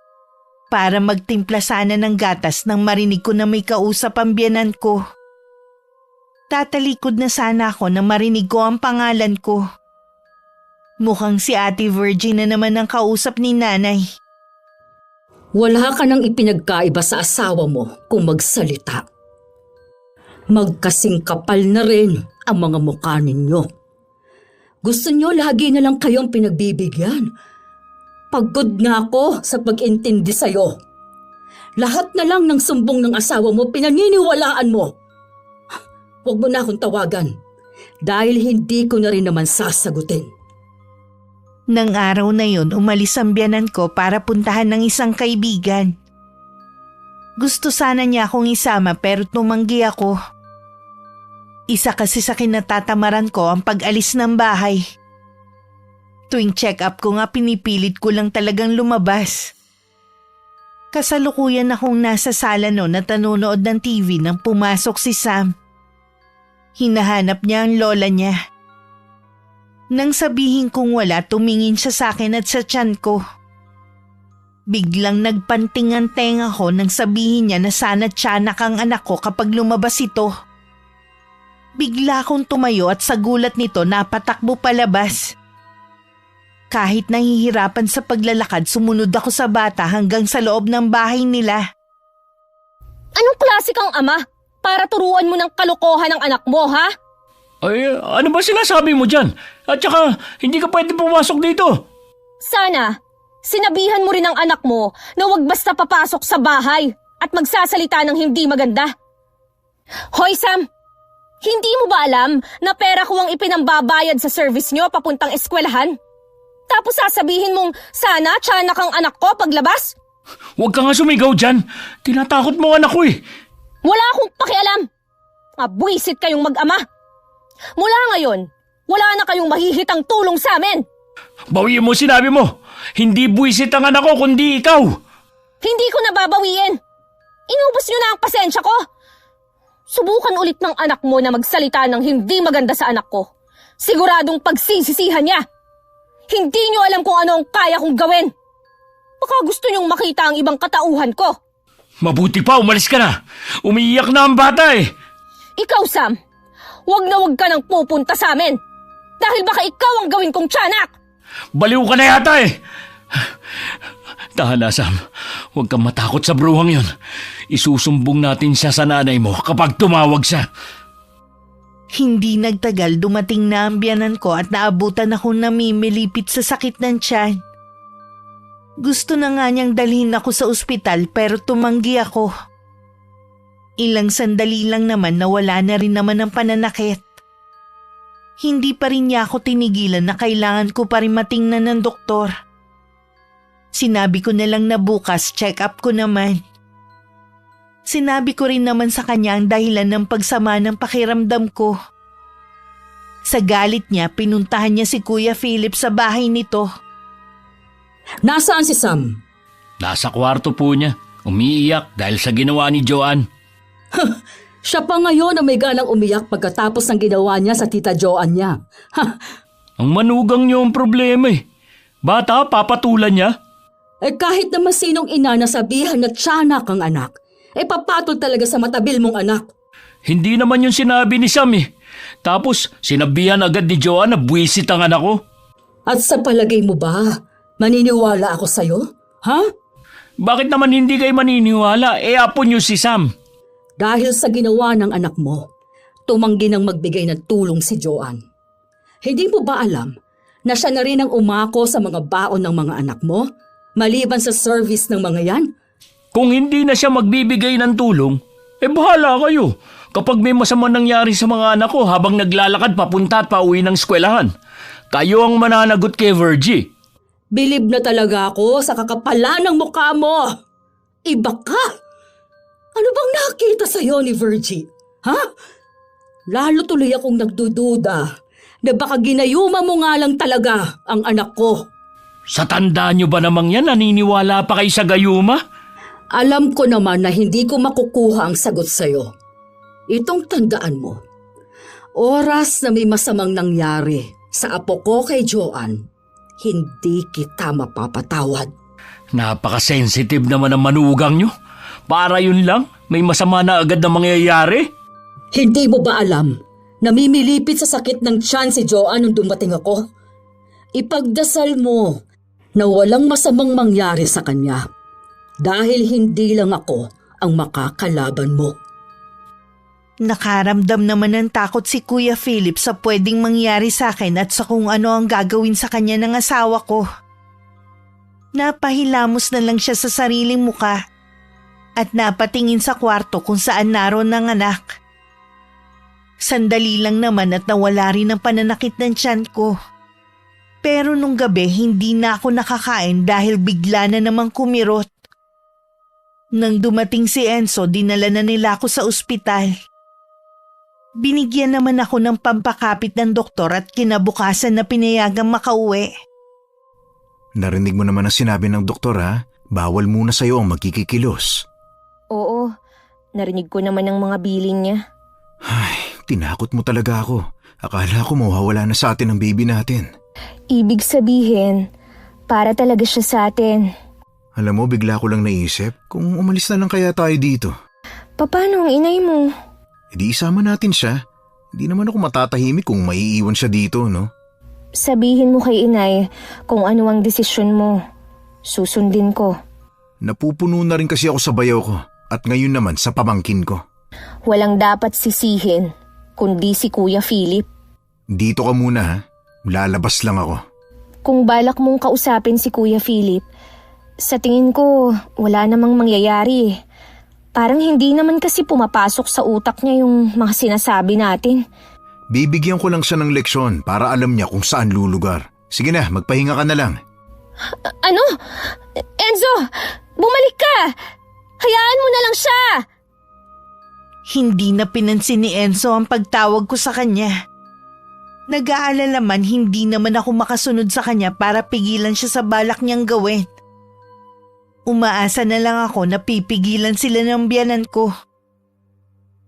para magtimpla sana ng gatas nang marinig ko na may kausap ang biyanan ko. Tatalikod na sana ako na marinig ko ang pangalan ko. Mukhang si Ate Virgin na naman ang kausap ni Nanay.
Wala ka nang ipinagkaiba sa asawa mo kung magsalita. Magkasing kapal na rin ang mga mukha ninyo. Gusto nyo lagi na lang kayong pinagbibigyan. Pagod na ako sa pag-intindi sa'yo. Lahat na lang ng sumbong ng asawa mo pinaniniwalaan mo. Huwag mo na akong tawagan dahil hindi ko na rin naman sasagutin.
Nang araw na yun, umalis ang biyanan ko para puntahan ng isang kaibigan. Gusto sana niya akong isama pero tumanggi ako. Isa kasi sa kinatatamaran ko ang pag-alis ng bahay. Tuwing check-up ko nga pinipilit ko lang talagang lumabas. Kasalukuyan akong nasa sala noon at nanonood ng TV nang pumasok si Sam. Hinahanap niya ang lola niya. Nang sabihin kong wala, tumingin siya sa akin at sa tiyan ko. Biglang nagpanting ang tenga ko nang sabihin niya na sana tiyanak ang anak ko kapag lumabas ito. Bigla akong tumayo at sa gulat nito napatakbo palabas. Kahit nahihirapan sa paglalakad, sumunod ako sa bata hanggang sa loob ng bahay nila.
Anong klase kang ama? Para turuan mo ng kalokohan ng anak mo, ha?
Ano ba sinasabi mo dyan? At saka, hindi ka pwede pumasok dito.
Sana, sinabihan mo rin ang anak mo na huwag basta papasok sa bahay at magsasalita ng hindi maganda. Hoy Sam, hindi mo ba alam na pera ko ang ipinambabayad sa service nyo papuntang eskwelahan? Tapos sasabihin mong sana tiyanak ang anak ko paglabas?
Huwag ka nga sumigaw dyan. Tinatakot mo ang anak ko eh.
Wala akong pakialam. Abwisit kayong mag-ama. Mula ngayon, wala na kayong mahihitang tulong sa amin.
Bawiin mo sinabi mo. Hindi buwisit ang anak ko kundi ikaw.
Hindi ko nababawiin. Inubos nyo na ang pasensya ko. Subukan ulit ng anak mo na magsalita ng hindi maganda sa anak ko. Siguradong pagsisisihan niya. Hindi nyo alam kung ano ang kaya kong gawin. Baka gusto nyong makita ang ibang katauhan ko.
Mabuti pa, umalis ka na. Umiiyak na ang bata eh.
Ikaw, Sam, huwag na huwag ka nang pupunta sa amin. Dahil baka ikaw ang gawin kong tiyanak.
Baliw ka na yata eh. Tahan na, Sam. Huwag kang matakot sa bruhang yun. Isusumbong natin siya sa nanay mo kapag tumawag siya.
Hindi nagtagal, dumating na ang biyanan ko at naabutan akong namimilipit sa sakit ng tiyan. Gusto na nga niyang dalhin ako sa ospital pero tumanggi ako. Ilang sandali lang naman na wala na rin naman ang pananakit. Hindi pa rin niya ako tinigilan na kailangan ko pa rin matingnan ng doktor. Sinabi ko na lang na bukas check up ko naman. Sinabi ko rin naman sa kanya ang dahilan ng pagsama ng pakiramdam ko. Sa galit niya, pinuntahan niya si Kuya Philip sa bahay nito.
Nasaan si Sam?
Nasa kwarto po niya. Umiiyak dahil sa ginawa ni Joanne.
Siya pa ngayon na may ganang umiyak pagkatapos ng ginawa niya sa tita Joanne niya.
Ang manugang niyo ang problema eh. Bata, papatulan niya.
Kahit naman sinong ina na sabihan na tiyanak ang anak, papatol talaga sa matabil mong anak.
Hindi naman yung sinabi ni Sam eh. Tapos sinabihan agad ni Joanne na buwisit ang anak ko.
At sa palagay mo ba, maniniwala ako sa'yo? Ha?
Bakit naman hindi kayo maniniwala? Apo niyo si Sam.
Dahil sa ginawa ng anak mo, tumanggi ng magbigay ng tulong si Joanne. Hindi mo ba alam na siya na rin ang umako sa mga baon ng mga anak mo, maliban sa service ng mga yan?
Kung hindi na siya magbibigay ng tulong, bahala kayo. Kapag may masama nangyari sa mga anak ko habang naglalakad papunta at pauwi ng eskwelahan, kayo ang mananagot kay Virgie.
Bilib na talaga ako sa kakapalan ng mukha mo. Iba ka. Ano bang nakita sa'yo ni Virgie? Ha? Lalo tuloy akong nagdududa na baka ginayuma mo nga lang talaga ang anak ko.
Sa tanda niyo ba namang yan, naniniwala pa kayo sa gayuma?
Alam ko naman na hindi ko makukuha ang sagot sa'yo. Itong tandaan mo, oras na may masamang nangyari sa apo ko kay Joanne, hindi kita mapapatawad.
Napaka-sensitive naman ang manugang niyo. Para yun lang, may masama na agad na mangyayari.
Hindi mo ba alam, namimilipit sa sakit ng tiyan si Joanne nung dumating ako? Ipagdasal mo na walang masamang mangyari sa kanya dahil hindi lang ako ang makakalaban mo.
Nakaramdam naman ng takot si Kuya Philip sa pwedeng mangyari sa akin at sa kung ano ang gagawin sa kanya ng asawa ko. Napahilamos na lang siya sa sariling muka at napatingin sa kwarto kung saan naroon ng anak. Sandali lang naman at nawala rin ang pananakit ng tiyan ko. Pero nung gabi hindi na ako nakakain dahil bigla na namang kumirot. Nang dumating si Enzo, dinala na nila ako sa ospital. Binigyan naman ako ng pampakapit ng doktor at kinabukasan na pinayagang makauwi.
Narinig mo naman ang sinabi ng doktor ha? Bawal muna sa'yo ang magkikikilos.
Oo, narinig ko naman ang mga bilin niya.
Ay, tinakot mo talaga ako. Akala ko mawawala na sa atin ang baby natin.
Ibig sabihin, para talaga siya sa atin.
Alam mo, bigla ko lang naisip kung umalis na lang kaya tayo dito.
Paano ang inay mo?
Di isama natin siya. Hindi naman ako matatahimik kung maiiwan siya dito, no?
Sabihin mo kay inay kung ano ang desisyon mo. Susundin ko.
Napupuno na rin kasi ako sa bayaw ko at ngayon naman sa pamangkin ko.
Walang dapat sisihin, kundi si Kuya Philip.
Dito ka muna ha. Lalabas lang ako.
Kung balak mong kausapin si Kuya Philip, sa tingin ko wala namang mangyayari. Parang hindi naman kasi pumapasok sa utak niya yung mga sinasabi natin.
Bibigyan ko lang siya ng leksyon para alam niya kung saan lulugar. Sige na, magpahinga ka na lang.
Ano? Enzo, bumalik ka! Hayaan mo na lang siya!
Hindi na pinansin ni Enzo ang pagtawag ko sa kanya. Nag-aalala man hindi naman ako makasunod sa kanya para pigilan siya sa balak niyang gawin. Umaasa na lang ako na pipigilan sila ng biyanan ko.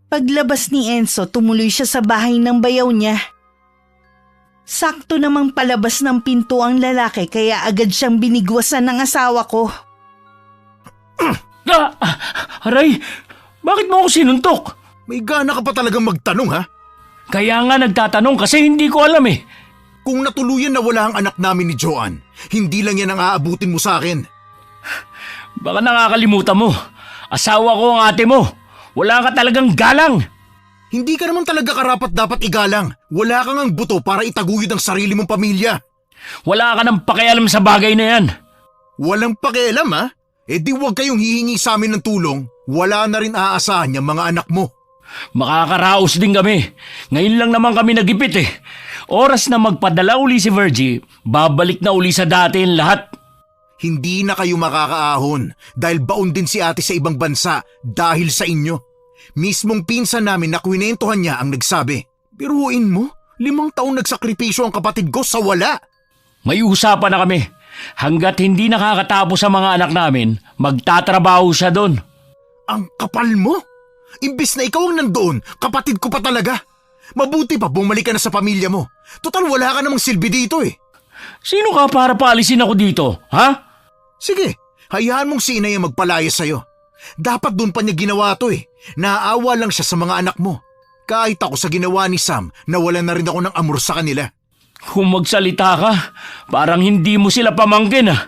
Paglabas ni Enzo, tumuloy siya sa bahay ng bayaw niya. Sakto namang palabas ng pinto ang lalaki kaya agad siyang binigwasan ng asawa ko.
Aray, bakit mo ako sinuntok?
May gana ka pa talagang magtanong ha?
Kaya nga nagtatanong kasi hindi ko alam eh.
Kung natuluyan na wala ang anak namin ni Joanne, hindi lang yan ang aabutin mo sa akin.
Baka nakakalimutan mo. Asawa ko ang ate mo. Wala ka talagang galang.
Hindi ka naman talaga karapat dapat igalang. Wala kang ang buto para itaguyod ang sarili mong pamilya.
Wala ka nang pakialam sa bagay na yan.
Walang pakialam ha? Di huwag kayong hihingi sa amin ng tulong. Wala na rin aasahan yung mga anak mo.
Makakaraos din kami. Ngayon lang naman kami nagipit eh. Oras na magpadala uli si Virgie, babalik na uli sa dati ang lahat.
Hindi na kayo makakaahon dahil baon din si ate sa ibang bansa dahil sa inyo. Mismong pinsan namin na kwinentuhan niya ang nagsabi. Biruin mo, 5 taon nagsakripisyo ang kapatid ko sa wala.
May usapan na kami. Hanggat hindi nakakatapos sa mga anak namin, magtatrabaho siya doon.
Ang kapal mo? Imbis na ikaw ang nandoon, kapatid ko pa talaga. Mabuti pa bumalik ka na sa pamilya mo. Total wala ka namang silbi dito eh.
Sino ka para paalisin ako dito, ha?
Sige, hayaan mong si inay ang magpalaya sa'yo. Dapat doon pa niya ginawa to eh. Naaawa lang siya sa mga anak mo. Kahit ako sa ginawa ni Sam, nawalan na rin ako ng amor sa kanila.
Kung magsalita ka, parang hindi mo sila pamangkin ah.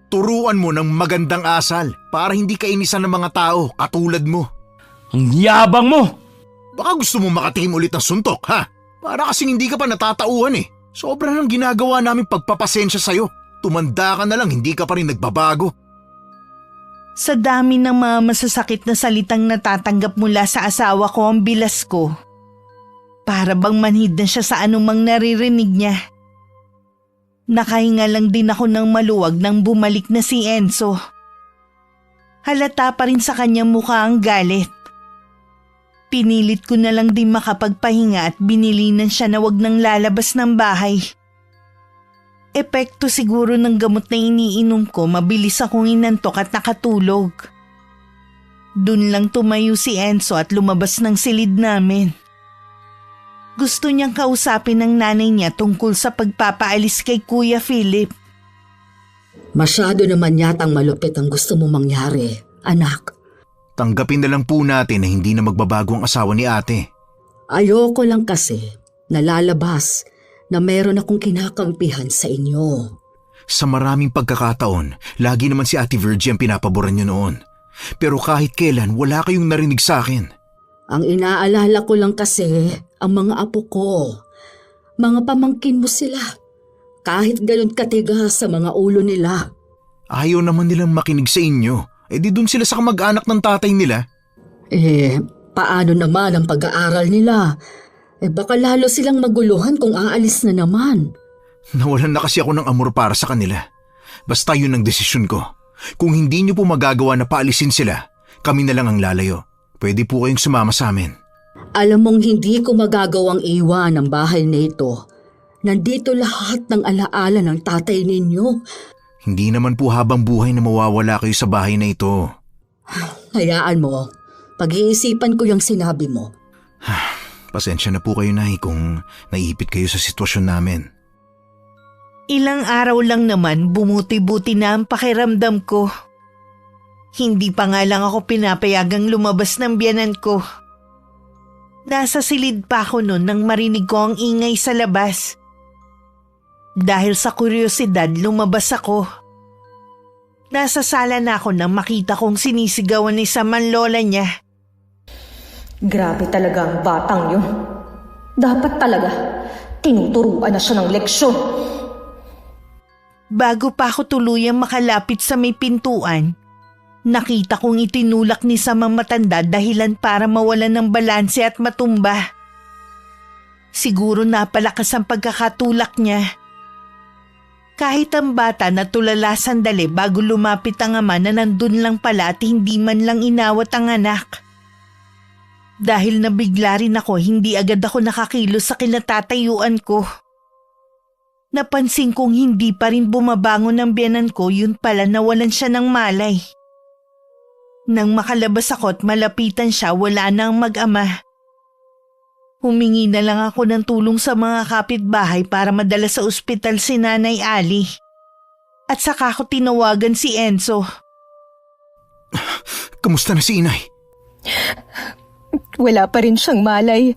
Turuan mo ng magandang asal para hindi ka inisan ng mga tao katulad mo.
Ang yabang mo!
Baka gusto mo makatikim ulit ng suntok, ha? Para kasing hindi ka pa natatauhan eh. Sobrang ang ginagawa namin pagpapasensya sa'yo. Tumanda ka na lang, hindi ka pa rin nagbabago.
Sa dami ng mga masasakit na salitang natatanggap mula sa asawa ko ang bilas ko. Para bang manhid na siya sa anumang naririnig niya. Nakahinga lang din ako ng maluwag nang bumalik na si Enzo. Halata pa rin sa kanyang mukha ang galit. Pinilit ko na lang din makapagpahinga at binilinan siya na wag nang lalabas ng bahay. Epekto siguro ng gamot na iniinom ko, mabilis akong inantok at nakatulog. Dun lang tumayo si Enzo at lumabas ng silid namin. Gusto niyang kausapin ng nanay niya tungkol sa pagpapaalis kay Kuya Philip.
Masyado naman yatang malupit ang gusto mo mangyari, anak.
Tanggapin na lang po natin na hindi na magbabago ang asawa ni ate.
Ayoko lang kasi nalalabas na meron akong kinakampihan sa inyo.
Sa maraming pagkakataon, lagi naman si Ate Virgie ang pinapaboran niyo noon. Pero kahit kailan, wala kayong narinig sa akin.
Ang inaalala ko lang kasi ang mga apo ko. Mga pamangkin mo sila. Kahit ganun katigas sa mga ulo nila.
Ayaw naman nilang makinig sa inyo. Di dun sila sa kamag-anak ng tatay nila.
Paano naman ang pag-aaral nila? Baka lalo silang maguluhan kung aalis na naman.
Nawalan na kasi ako ng amor para sa kanila. Basta yun ang desisyon ko. Kung hindi niyo po magagawa na paalisin sila, kami na lang ang lalayo. Pwede po kayong sumama sa amin.
Alam mong hindi ko magagawang iwan ang bahay na ito. Nandito lahat ng alaala ng tatay ninyo.
Hindi naman po habang buhay na mawawala kayo sa bahay na ito.
Hayaan mo. Pag-iisipan ko yung sinabi mo.
Pasensya na po kayo, Nay, kung naiipit kayo sa sitwasyon namin.
Ilang araw lang naman bumuti-buti na ang pakiramdam ko. Hindi pa nga lang ako pinapayagang lumabas ng biyanan ko. Nasa silid pa ako noon nang marinig ko ang ingay sa labas. Dahil sa kuryosidad, lumabas ako. Nasa sala na ako nang makita kong sinisigawan ni Sam ang lola niya.
Grabe talaga ang batang yun. Dapat talaga, tinuturuan na siya ng leksyon.
Bago pa ako tuluyang makalapit sa may pintuan, nakita kong itinulak ni Sam ang matanda dahilan para mawalan ng balanse at matumba. Siguro napalakas ang pagkakatulak niya. Kahit ang bata natulala sandali bago lumapit ang ama na nandun lang pala at hindi man lang inawat ang anak. Dahil nabigla rin ako, hindi agad ako nakakilos sa kinatatayuan ko. Napansin kong hindi pa rin bumabangon ang biyanan ko, yun pala nawalan siya ng malay. Nang makalabas ako at malapitan siya, wala na ang mag-ama. Humingi na lang ako ng tulong sa mga kapitbahay para madala sa ospital si Nanay Ali. At saka ako tinawagan si Enzo.
Kamusta na si Inay?
Wala pa rin siyang malay.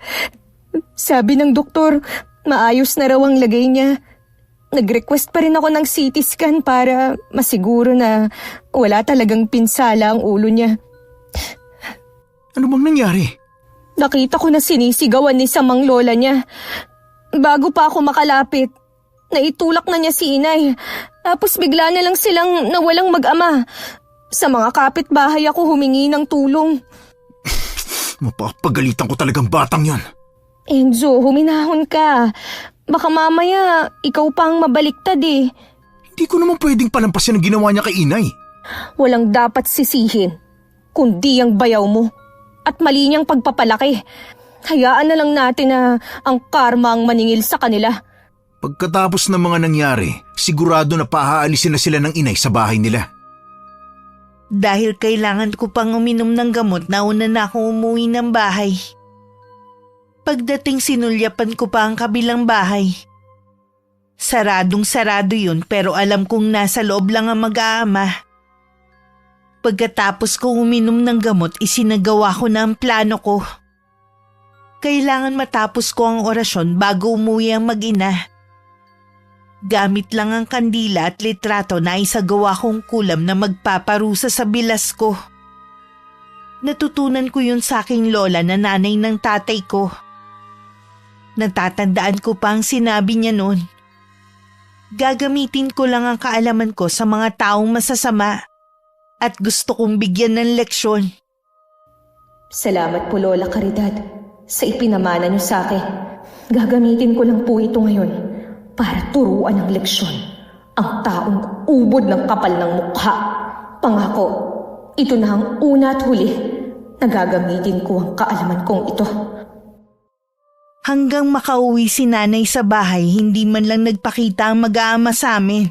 Sabi ng doktor, maayos na raw ang lagay niya. Nag-request pa rin ako ng CT scan para masiguro na wala talagang pinsala ang ulo niya.
Ano bang nangyari?
Nakita ko na sinisigawan ni Samang lola niya. Bago pa ako makalapit, naitulak na niya si Inay. Tapos bigla na lang silang nawalang mag-ama. Sa mga kapitbahay ako humingi ng tulong.
Mapapagalitan ko talagang batang yon.
Enzo, huminahon ka. Baka mamaya ikaw pang mabaliktad eh.
Di ko naman pwedeng palampasin ang ginawa niya kay inay.
Walang dapat sisihin, kundi ang bayaw mo at mali niyang pagpapalaki. Hayaan na lang natin na ang karma ang maningil sa kanila.
Pagkatapos ng mga nangyari, sigurado na paaalisin na sila ng inay sa bahay nila.
Dahil kailangan ko pang uminom ng gamot, nauna na akong umuwi ng bahay. Pagdating sinulyapan ko pa ang kabilang bahay. Saradong-sarado yun pero alam kong nasa loob lang ang mag-aama. Pagkatapos kong uminom ng gamot, isinagawa ko na ang plano ko. Kailangan matapos ko ang orasyon bago umuwi ang mag-ina. Gamit lang ang kandila at litrato na isagawa kong kulam na magpaparusa sa bilas ko. Natutunan ko yun sa aking lola na nanay ng tatay ko. Natatandaan ko pa ang sinabi niya noon. Gagamitin ko lang ang kaalaman ko sa mga taong masasama at gusto kong bigyan ng leksyon.
Salamat po, Lola Caridad, sa ipinamana niyo sa akin. Gagamitin ko lang po ito ngayon para turuan ng leksyon ang taong ubod ng kapal ng mukha. Pangako, ito na ang una at huli na gagamitin ko ang kaalaman kong ito.
Hanggang makauwi si nanay sa bahay, hindi man lang nagpakita ang mag-aama sa amin.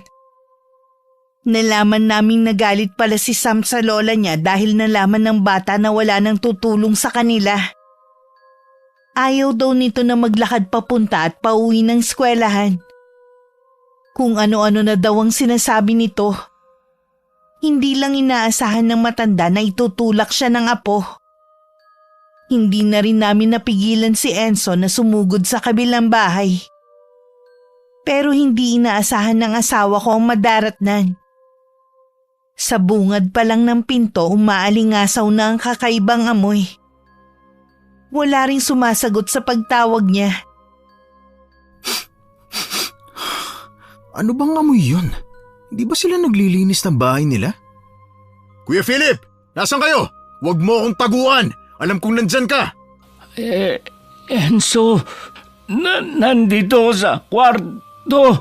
Nalaman naming nagalit pala si Sam sa lola niya dahil nalaman ng bata na wala nang tutulong sa kanila. Ayaw daw nito na maglakad papunta at pauwi ng eskwelahan. Kung ano-ano na daw ang sinasabi nito. Hindi lang inaasahan ng matanda na itutulak siya ng apo. Hindi na rin namin napigilan si Enzo na sumugod sa kabilang bahay. Pero hindi inaasahan ng asawa ko ang madaratnan. Sa bungad pa lang ng pinto, umaalingasaw na ang kakaibang amoy. Wala ring sumasagot sa pagtawag niya.
Ano bang amoy yun? Hindi ba sila naglilinis ng bahay nila? Kuya Philip! Nasaan kayo? Huwag mo akong taguan! Alam kong nandyan ka!
Enzo, nandito sa kwarto.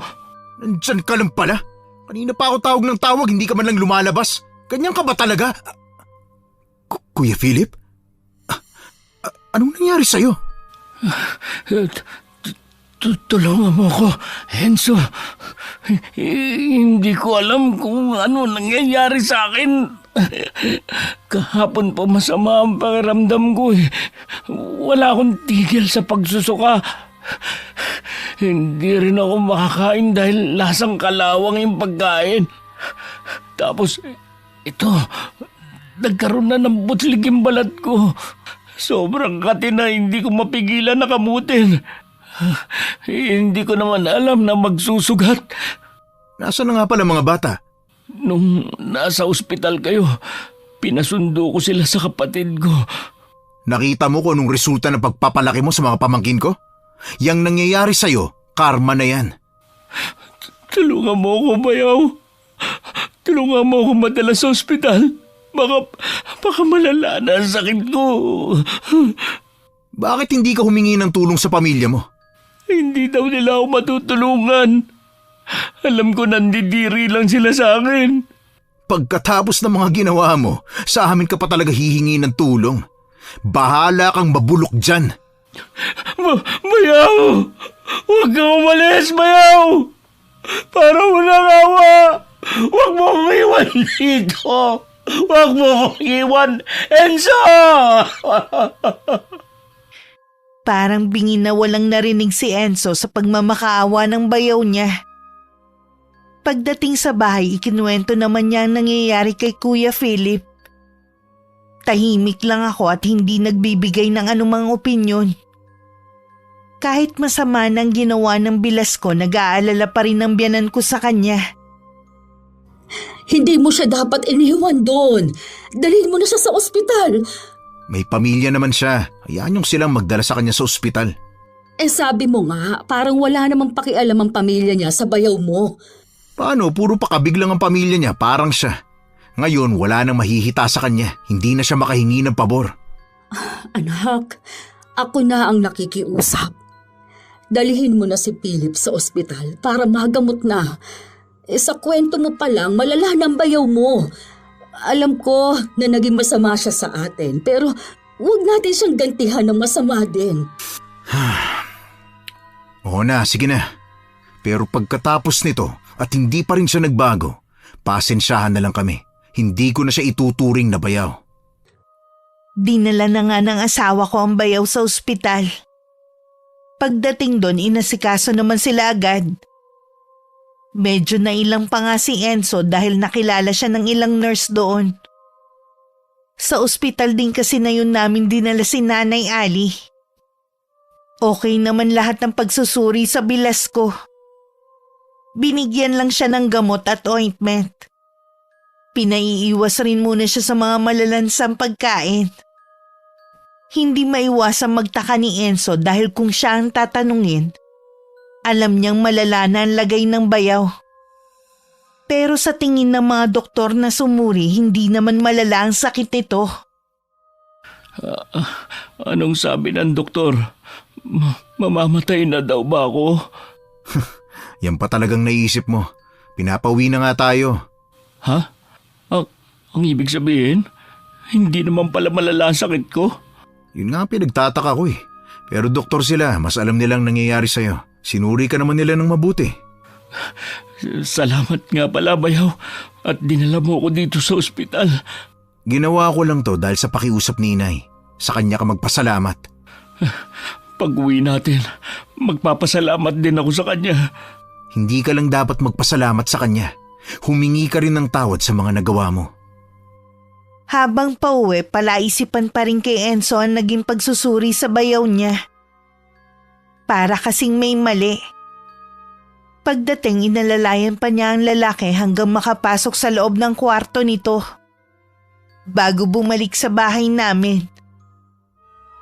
Nandyan ka lang pala? Kanina pa ako tawag ng tawag, hindi ka man lang lumalabas. Ganyan ka ba talaga? Kuya Philip? Anong nangyari sa'yo?
Tulungan mo ko, Enzo. Hindi ko alam kung ano nangyayari sa akin. Kahapon pa masama ang pakiramdam ko. Wala akong tigil sa pagsusuka. Hindi rin ako makakain dahil lasang kalawang yung pagkain. Tapos, ito, nagkaroon na ng butlig yung balat ko. Sobrang kati na hindi ko mapigilan na kamutin. Hindi ko naman alam na magsusugat.
Nasaan na nga pala mga bata?
Nung nasa ospital kayo, pinasundo ko sila sa kapatid ko.
Nakita mo kung anong resulta ng pagpapalaki mo sa mga pamangkin ko? Yang nangyayari sa'yo, karma na yan.
Tulungan mo ako, bayaw. Tulungan mo ako madala sa ospital. Baka malala na ang sakit ko.
Bakit hindi ka humingi ng tulong sa pamilya mo?
Hindi daw nila ako matutulungan. Alam ko nandidiri lang sila sa akin.
Pagkatapos ng mga ginawa mo, sa amin ka pa talaga hihingi ng tulong. Bahala kang mabulok dyan.
Bayaw! Huwag kang umalis, bayaw! Para walang awa! Huwag mo kong iwan dito! Huwag mo kong iwan, Enzo!
Parang bingin na walang narinig si Enzo sa pagmamakaawa ng bayaw niya. Pagdating sa bahay, ikinuwento naman niya ang nangyayari kay Kuya Philip. Tahimik lang ako at hindi nagbibigay ng anumang opinyon. Kahit masama ng ginawa ng bilas ko, nag-aalala pa rin ang biyanan ko sa kanya.
Hindi mo siya dapat iniwan doon. Dalhin mo na siya sa ospital.
May pamilya naman siya. Hayaan yung silang magdala sa kanya sa ospital.
Sabi mo nga, parang wala namang pakialam ang pamilya niya sa bayaw mo.
Paano? Puro pakabig lang ang pamilya niya, parang siya. Ngayon, wala nang mahihita sa kanya. Hindi na siya makahingi ng pabor.
Anak, ako na ang nakikiusap. Dalihin mo na si Philip sa ospital para magamot na. Sa kwento mo pa lang, malala ng bayaw mo. Alam ko na naging masama siya sa atin, pero huwag natin siyang gantihan ng masama din.
Oo na, sige na. Pero pagkatapos nito at hindi pa rin siya nagbago, pasensyahan na lang kami. Hindi ko na siya ituturing na bayaw.
Dinala na nga ng asawa ko ang bayaw sa ospital. Pagdating doon, inasikaso naman sila agad. Medyo nailang pa nga si Enzo dahil nakilala siya ng ilang nurse doon. Sa ospital din kasi na yun namin dinala si Nanay Ali. Okay naman lahat ng pagsusuri sa bilas ko. Binigyan lang siya ng gamot at ointment. Pinaiiwas rin muna siya sa mga malalansang pagkain. Hindi maiwasang magtaka ni Enzo dahil kung siya ang tatanungin, alam niyang malala na ang lagay ng bayaw. Pero sa tingin ng mga doktor na sumuri, hindi naman malala ang sakit nito.
Anong sabi ng doktor? Mamamatay na daw ba ako?
Yan pa talagang naisip mo. Pinapauwi na nga tayo.
Ha? Ang ibig sabihin, hindi naman pala malala ang sakit ko?
Yun nga pinagtataka ko eh. Pero doktor sila, mas alam nilang nangyayari sa'yo. Sinuri ka naman nila ng mabuti.
Salamat nga pala, bayaw. At dinala mo ko dito sa ospital.
Ginawa ko lang to dahil sa pakiusap ni Inay. Sa kanya ka magpasalamat.
Pag-uwi natin, magpapasalamat din ako sa kanya.
Hindi ka lang dapat magpasalamat sa kanya. Humingi ka rin ng tawad sa mga nagawa mo.
Habang pauwi, palaisipan pa rin kay Enzo ang naging pagsusuri sa bayaw niya. Para kasing may mali. Pagdating, inalalayan pa niya ang lalaki hanggang makapasok sa loob ng kwarto nito. Bago bumalik sa bahay namin.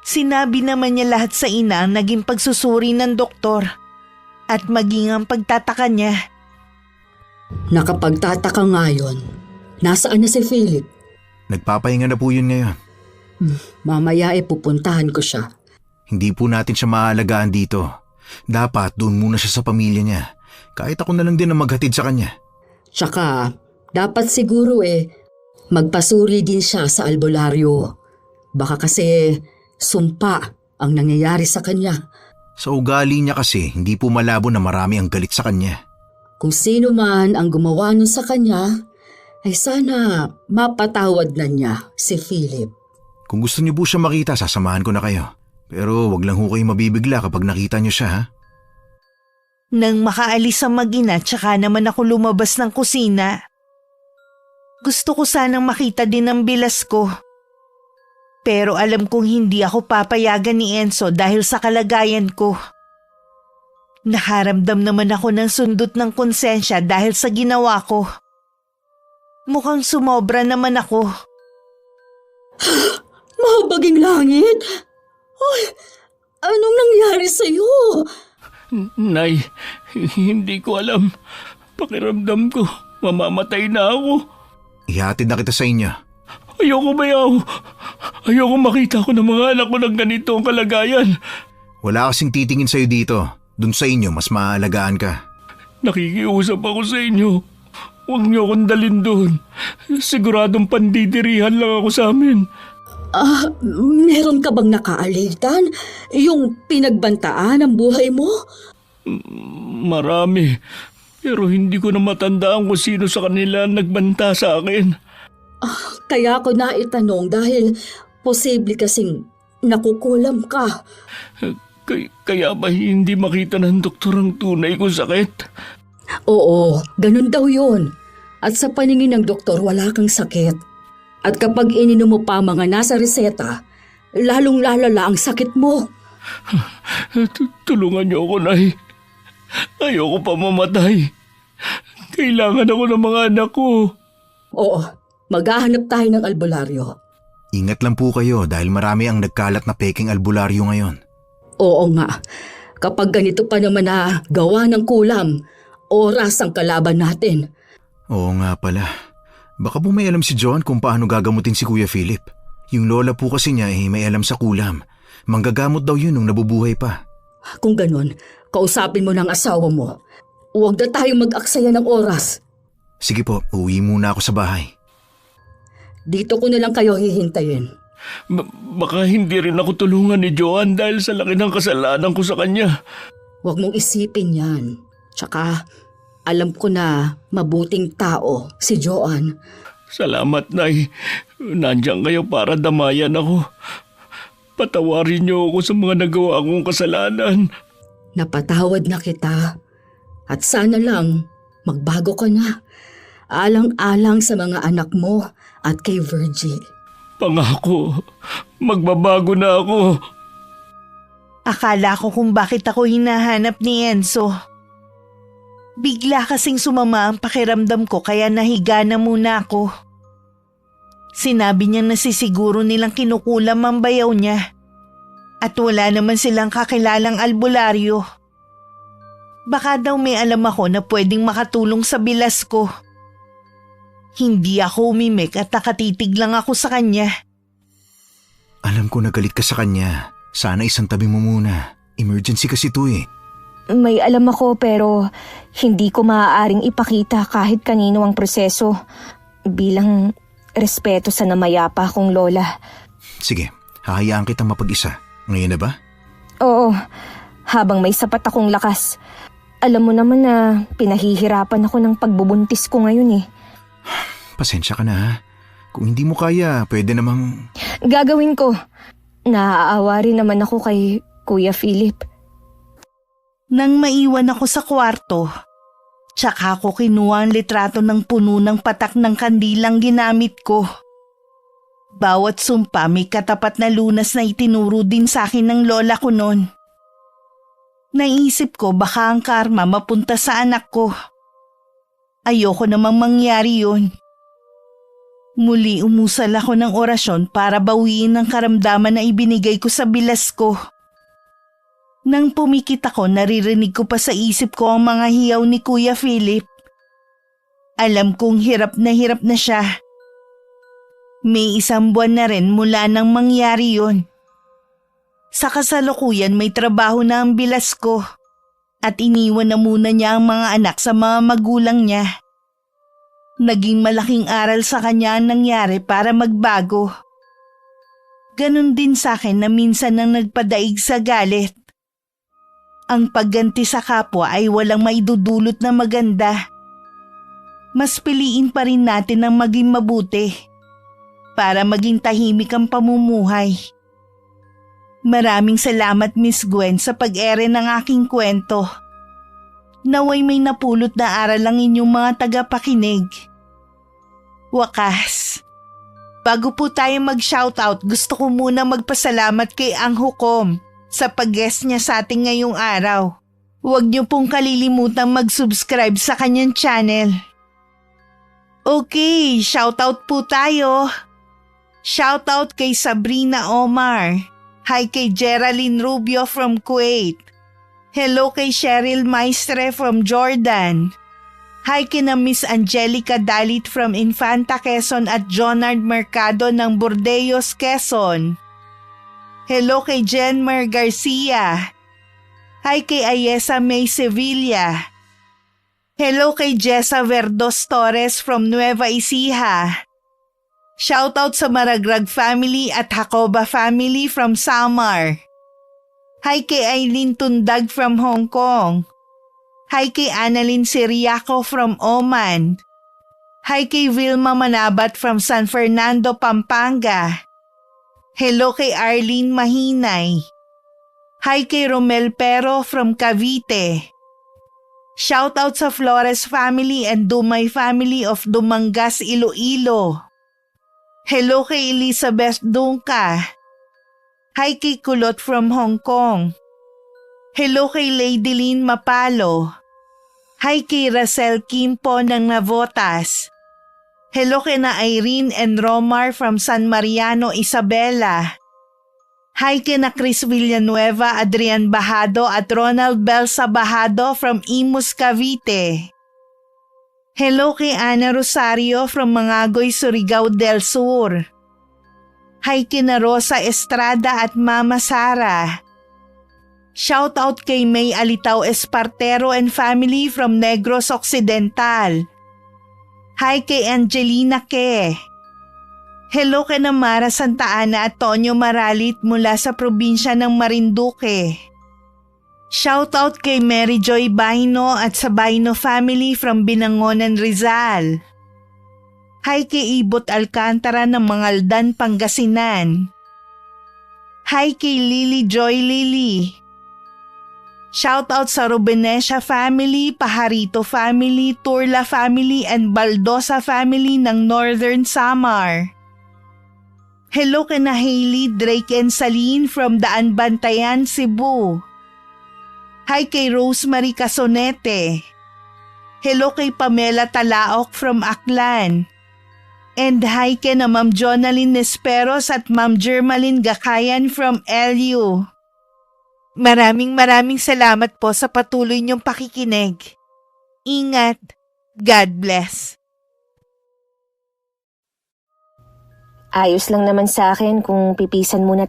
Sinabi naman niya lahat sa ina ang naging pagsusuri ng doktor at maging ang pagtataka niya.
Nakapagtataka ngayon, nasaan na si Philip?
Nagpapahinga na po yun ngayon.
Mamaya pupuntahan ko siya.
Hindi po natin siya maaalagaan dito. Dapat doon muna siya sa pamilya niya. Kahit ako na lang din ang maghatid sa kanya.
Tsaka, dapat siguro magpasuri din siya sa albularyo. Baka kasi sumpa ang nangyayari sa kanya.
Sa ugali niya kasi, hindi po malabo na marami ang galit sa kanya.
Kung sino man ang gumawa nun sa kanya, ay sana mapatawad na niya si Philip.
Kung gusto niyo po siya makita, sasamahan ko na kayo. Pero wag lang ho kayo mabibigla kapag nakita niyo siya, ha?
Nang makaalis ang mag-ina, tsaka naman ako lumabas ng kusina. Gusto ko sanang makita din ang bilas ko. Pero alam kong hindi ako papayagan ni Enzo dahil sa kalagayan ko. Nakaramdam naman ako ng sundot ng konsensya dahil sa ginawa ko. Mukhang sumobra naman ako.
Mahabaging langit! Ay, anong nangyari sa'yo?
Nay, hindi ko alam. Pakiramdam ko, mamamatay na ako.
Ihatid na kita sa inyo.
Ayoko bayaw. Ayoko makita ko ng mga anak ko ng ganito ang kalagayan.
Wala kasing titingin sa'yo dito. Doon sa inyo, mas maaalagaan ka.
Nakikiusap ako sa inyo. Huwag niyo akong dalhin doon. Siguradong pandidirihan lang ako sa amin.
Meron ka bang nakaalitan? Yung pinagbantaan ang buhay mo?
Marami. Pero hindi ko na matandaan kung sino sa kanila nagbanta sa akin.
Kaya ako naitanong dahil posible kasing nakukulam ka.
Kaya ba hindi makita ng doktor ang tunay kong sakit?
Oo, ganun daw yun. At sa paningin ng doktor, wala kang sakit. At kapag ininom mo pa mga nasa reseta, lalong lalala ang sakit mo.
Tulungan niyo ako, Nay. Ayoko pa mamatay. Kailangan ako ng mga anak ko.
Oo, maghahanap tayo ng albularyo.
Ingat lang po kayo dahil marami ang nagkalat na peking albularyo ngayon.
Oo nga, kapag ganito pa naman na gawa ng kulam, oras ang kalaban natin.
Oo nga pala. Baka po may alam si John kung paano gagamutin si Kuya Philip. Yung lola po kasi niya may alam sa kulam. Manggagamot daw yun nung nabubuhay pa.
Kung ganun, kausapin mo ng asawa mo. huwag na tayong mag-aksaya ng oras.
Sige po, uwi muna ako sa bahay.
Dito ko na lang kayo hihintayin.
Baka hindi rin ako tulungan ni Joan dahil sa laki ng kasalanan ko sa kanya.
Huwag mong isipin yan. Tsaka, alam ko na mabuting tao si Joan.
Salamat, Nay. Nandiyan kayo para damayan ako. Patawarin niyo ako sa mga nagawa kong kasalanan.
Napatawad na kita. At sana lang, magbago ka na. Alang-alang sa mga anak mo at kay Virgie.
Pangako, magbabago na ako.
Akala ko kung bakit ako hinahanap ni Enzo. Bigla kasing sumama ang pakiramdam ko kaya nahiga na muna ako. Sinabi niya na sisiguro nilang kinukulam ang bayaw niya. At wala naman silang kakilalang albularyo. Baka daw may alam ako na pwedeng makatulong sa bilas ko. Hindi ako umimik at nakatitig lang ako sa kanya.
Alam ko na galit ka sa kanya. Sana isang tabi mo muna. Emergency kasi to eh.
May alam ako pero hindi ko maaaring ipakita kahit kanino ang proseso bilang respeto sa namayapa kong lola.
Sige, hahayaan kitang mapag-isa. Ngayon na ba?
Oo, habang may sapat akong lakas. Alam mo naman na pinahihirapan ako ng pagbubuntis ko ngayon eh.
Pasensya ka na ha. Kung hindi mo kaya, pwede namang...
Gagawin ko. Naaawa rin naman ako kay Kuya Philip.
Nang maiwan ako sa kwarto, tsaka ko kinuha ang litrato ng puno ng patak ng kandilang ginamit ko. Bawat sumpa may katapat na lunas na itinuro din sa akin ng lola ko noon. Naisip ko baka ang karma mapunta sa anak ko. Ayoko namang mangyari yun. Muli umusal ako ng orasyon para bawiin ang karamdaman na ibinigay ko sa bilas ko. Nang pumikit ako, naririnig ko pa sa isip ko ang mga hiyaw ni Kuya Philip. Alam kong hirap na siya. May 1 buwan na rin mula nang mangyari yun. Sa kasalukuyan may trabaho na ang bilas ko at iniwan na muna niya ang mga anak sa mga magulang niya. Naging malaking aral sa kanya ang nangyari para magbago. Ganon din sa akin na minsan nang nagpadaig sa galit. Ang pagganti sa kapwa ay walang maidudulot na maganda. Mas piliin pa rin natin ang maging mabuti para maging tahimik ang pamumuhay. Maraming salamat Miss Gwen sa pag-ere ng aking kwento. Naway may napulot na aral ang inyong mga tagapakinig. Wakas. Bago po tayo mag-shoutout, gusto ko muna magpasalamat kay Ang Hukom sa pag-guest niya sa ating ngayong araw. Huwag niyo pong kalilimutang mag-subscribe sa kanyang channel. Okay, shoutout po tayo. Shoutout kay Sabrina Omar. Hi kay Geraldine Rubio from Kuwait. Hello kay Cheryl Maestre from Jordan. Hi kina Miss Angelica Dalit from Infanta Quezon at Jonard Mercado ng Burdeos, Quezon. Hello kay Jenmer Garcia. Hi kay Ayesa May Sevilla. Hello kay Jessa Verdos Torres from Nueva Ecija. Shoutout sa Maragrag family at Hakoba family from Samar. Hi kay Aileen Tundag from Hong Kong. Hi kay Annalyn Siriaco from Oman. Hi kay Vilma Manabat from San Fernando, Pampanga. Hello kay Arlene Mahinay. Hi kay Romel Pero from Cavite. Shoutout sa Flores family and Dumay family of Dumangas, Iloilo. Hello kay Elizabeth Dungka. Hi kay Kulot from Hong Kong. Hello kay Lady Lynn Mapalo. Hi kay Racel Kimpo ng Navotas. Hello kay na Irene and Romar from San Mariano, Isabela. Hi kay na Chris Villanueva, Adrian Bahado at Ronald Belsa Bahado from Imus, Cavite. Hello kay Ana Rosario from Mangagoy, Surigao del Sur. Hi kina Rosa Estrada at Mama Sara. Shoutout kay May Alitaw Espartero and family from Negros Occidental. Hi kay Angelina Ke. Hello kay Namara Santa Ana at Tonyo Maralit mula sa probinsya ng Marinduque. Shoutout kay Mary Joy Baino at sa Baino family from Binangonan, Rizal. Hi kay Ibot Alcantara ng Mangaldan, Pangasinan. Hi kay Lily Joy Lily. Shoutout sa Rubenesha family, Pajarito family, Turla family and Baldosa family ng Northern Samar. Hello kay na Hailey, Drake and Saline from Daan Bantayan, Cebu. Hi kay Rosemary Casonete. Hello kay Pamela Talaok from Aklan. And hi kay na Ma'am Jonalyn Nesperos at Ma'am Jermaline Gakayan from LU. Maraming salamat po sa patuloy niyong pakikinig. Ingat. God bless.
Ayos lang naman sa akin kung pipisan muna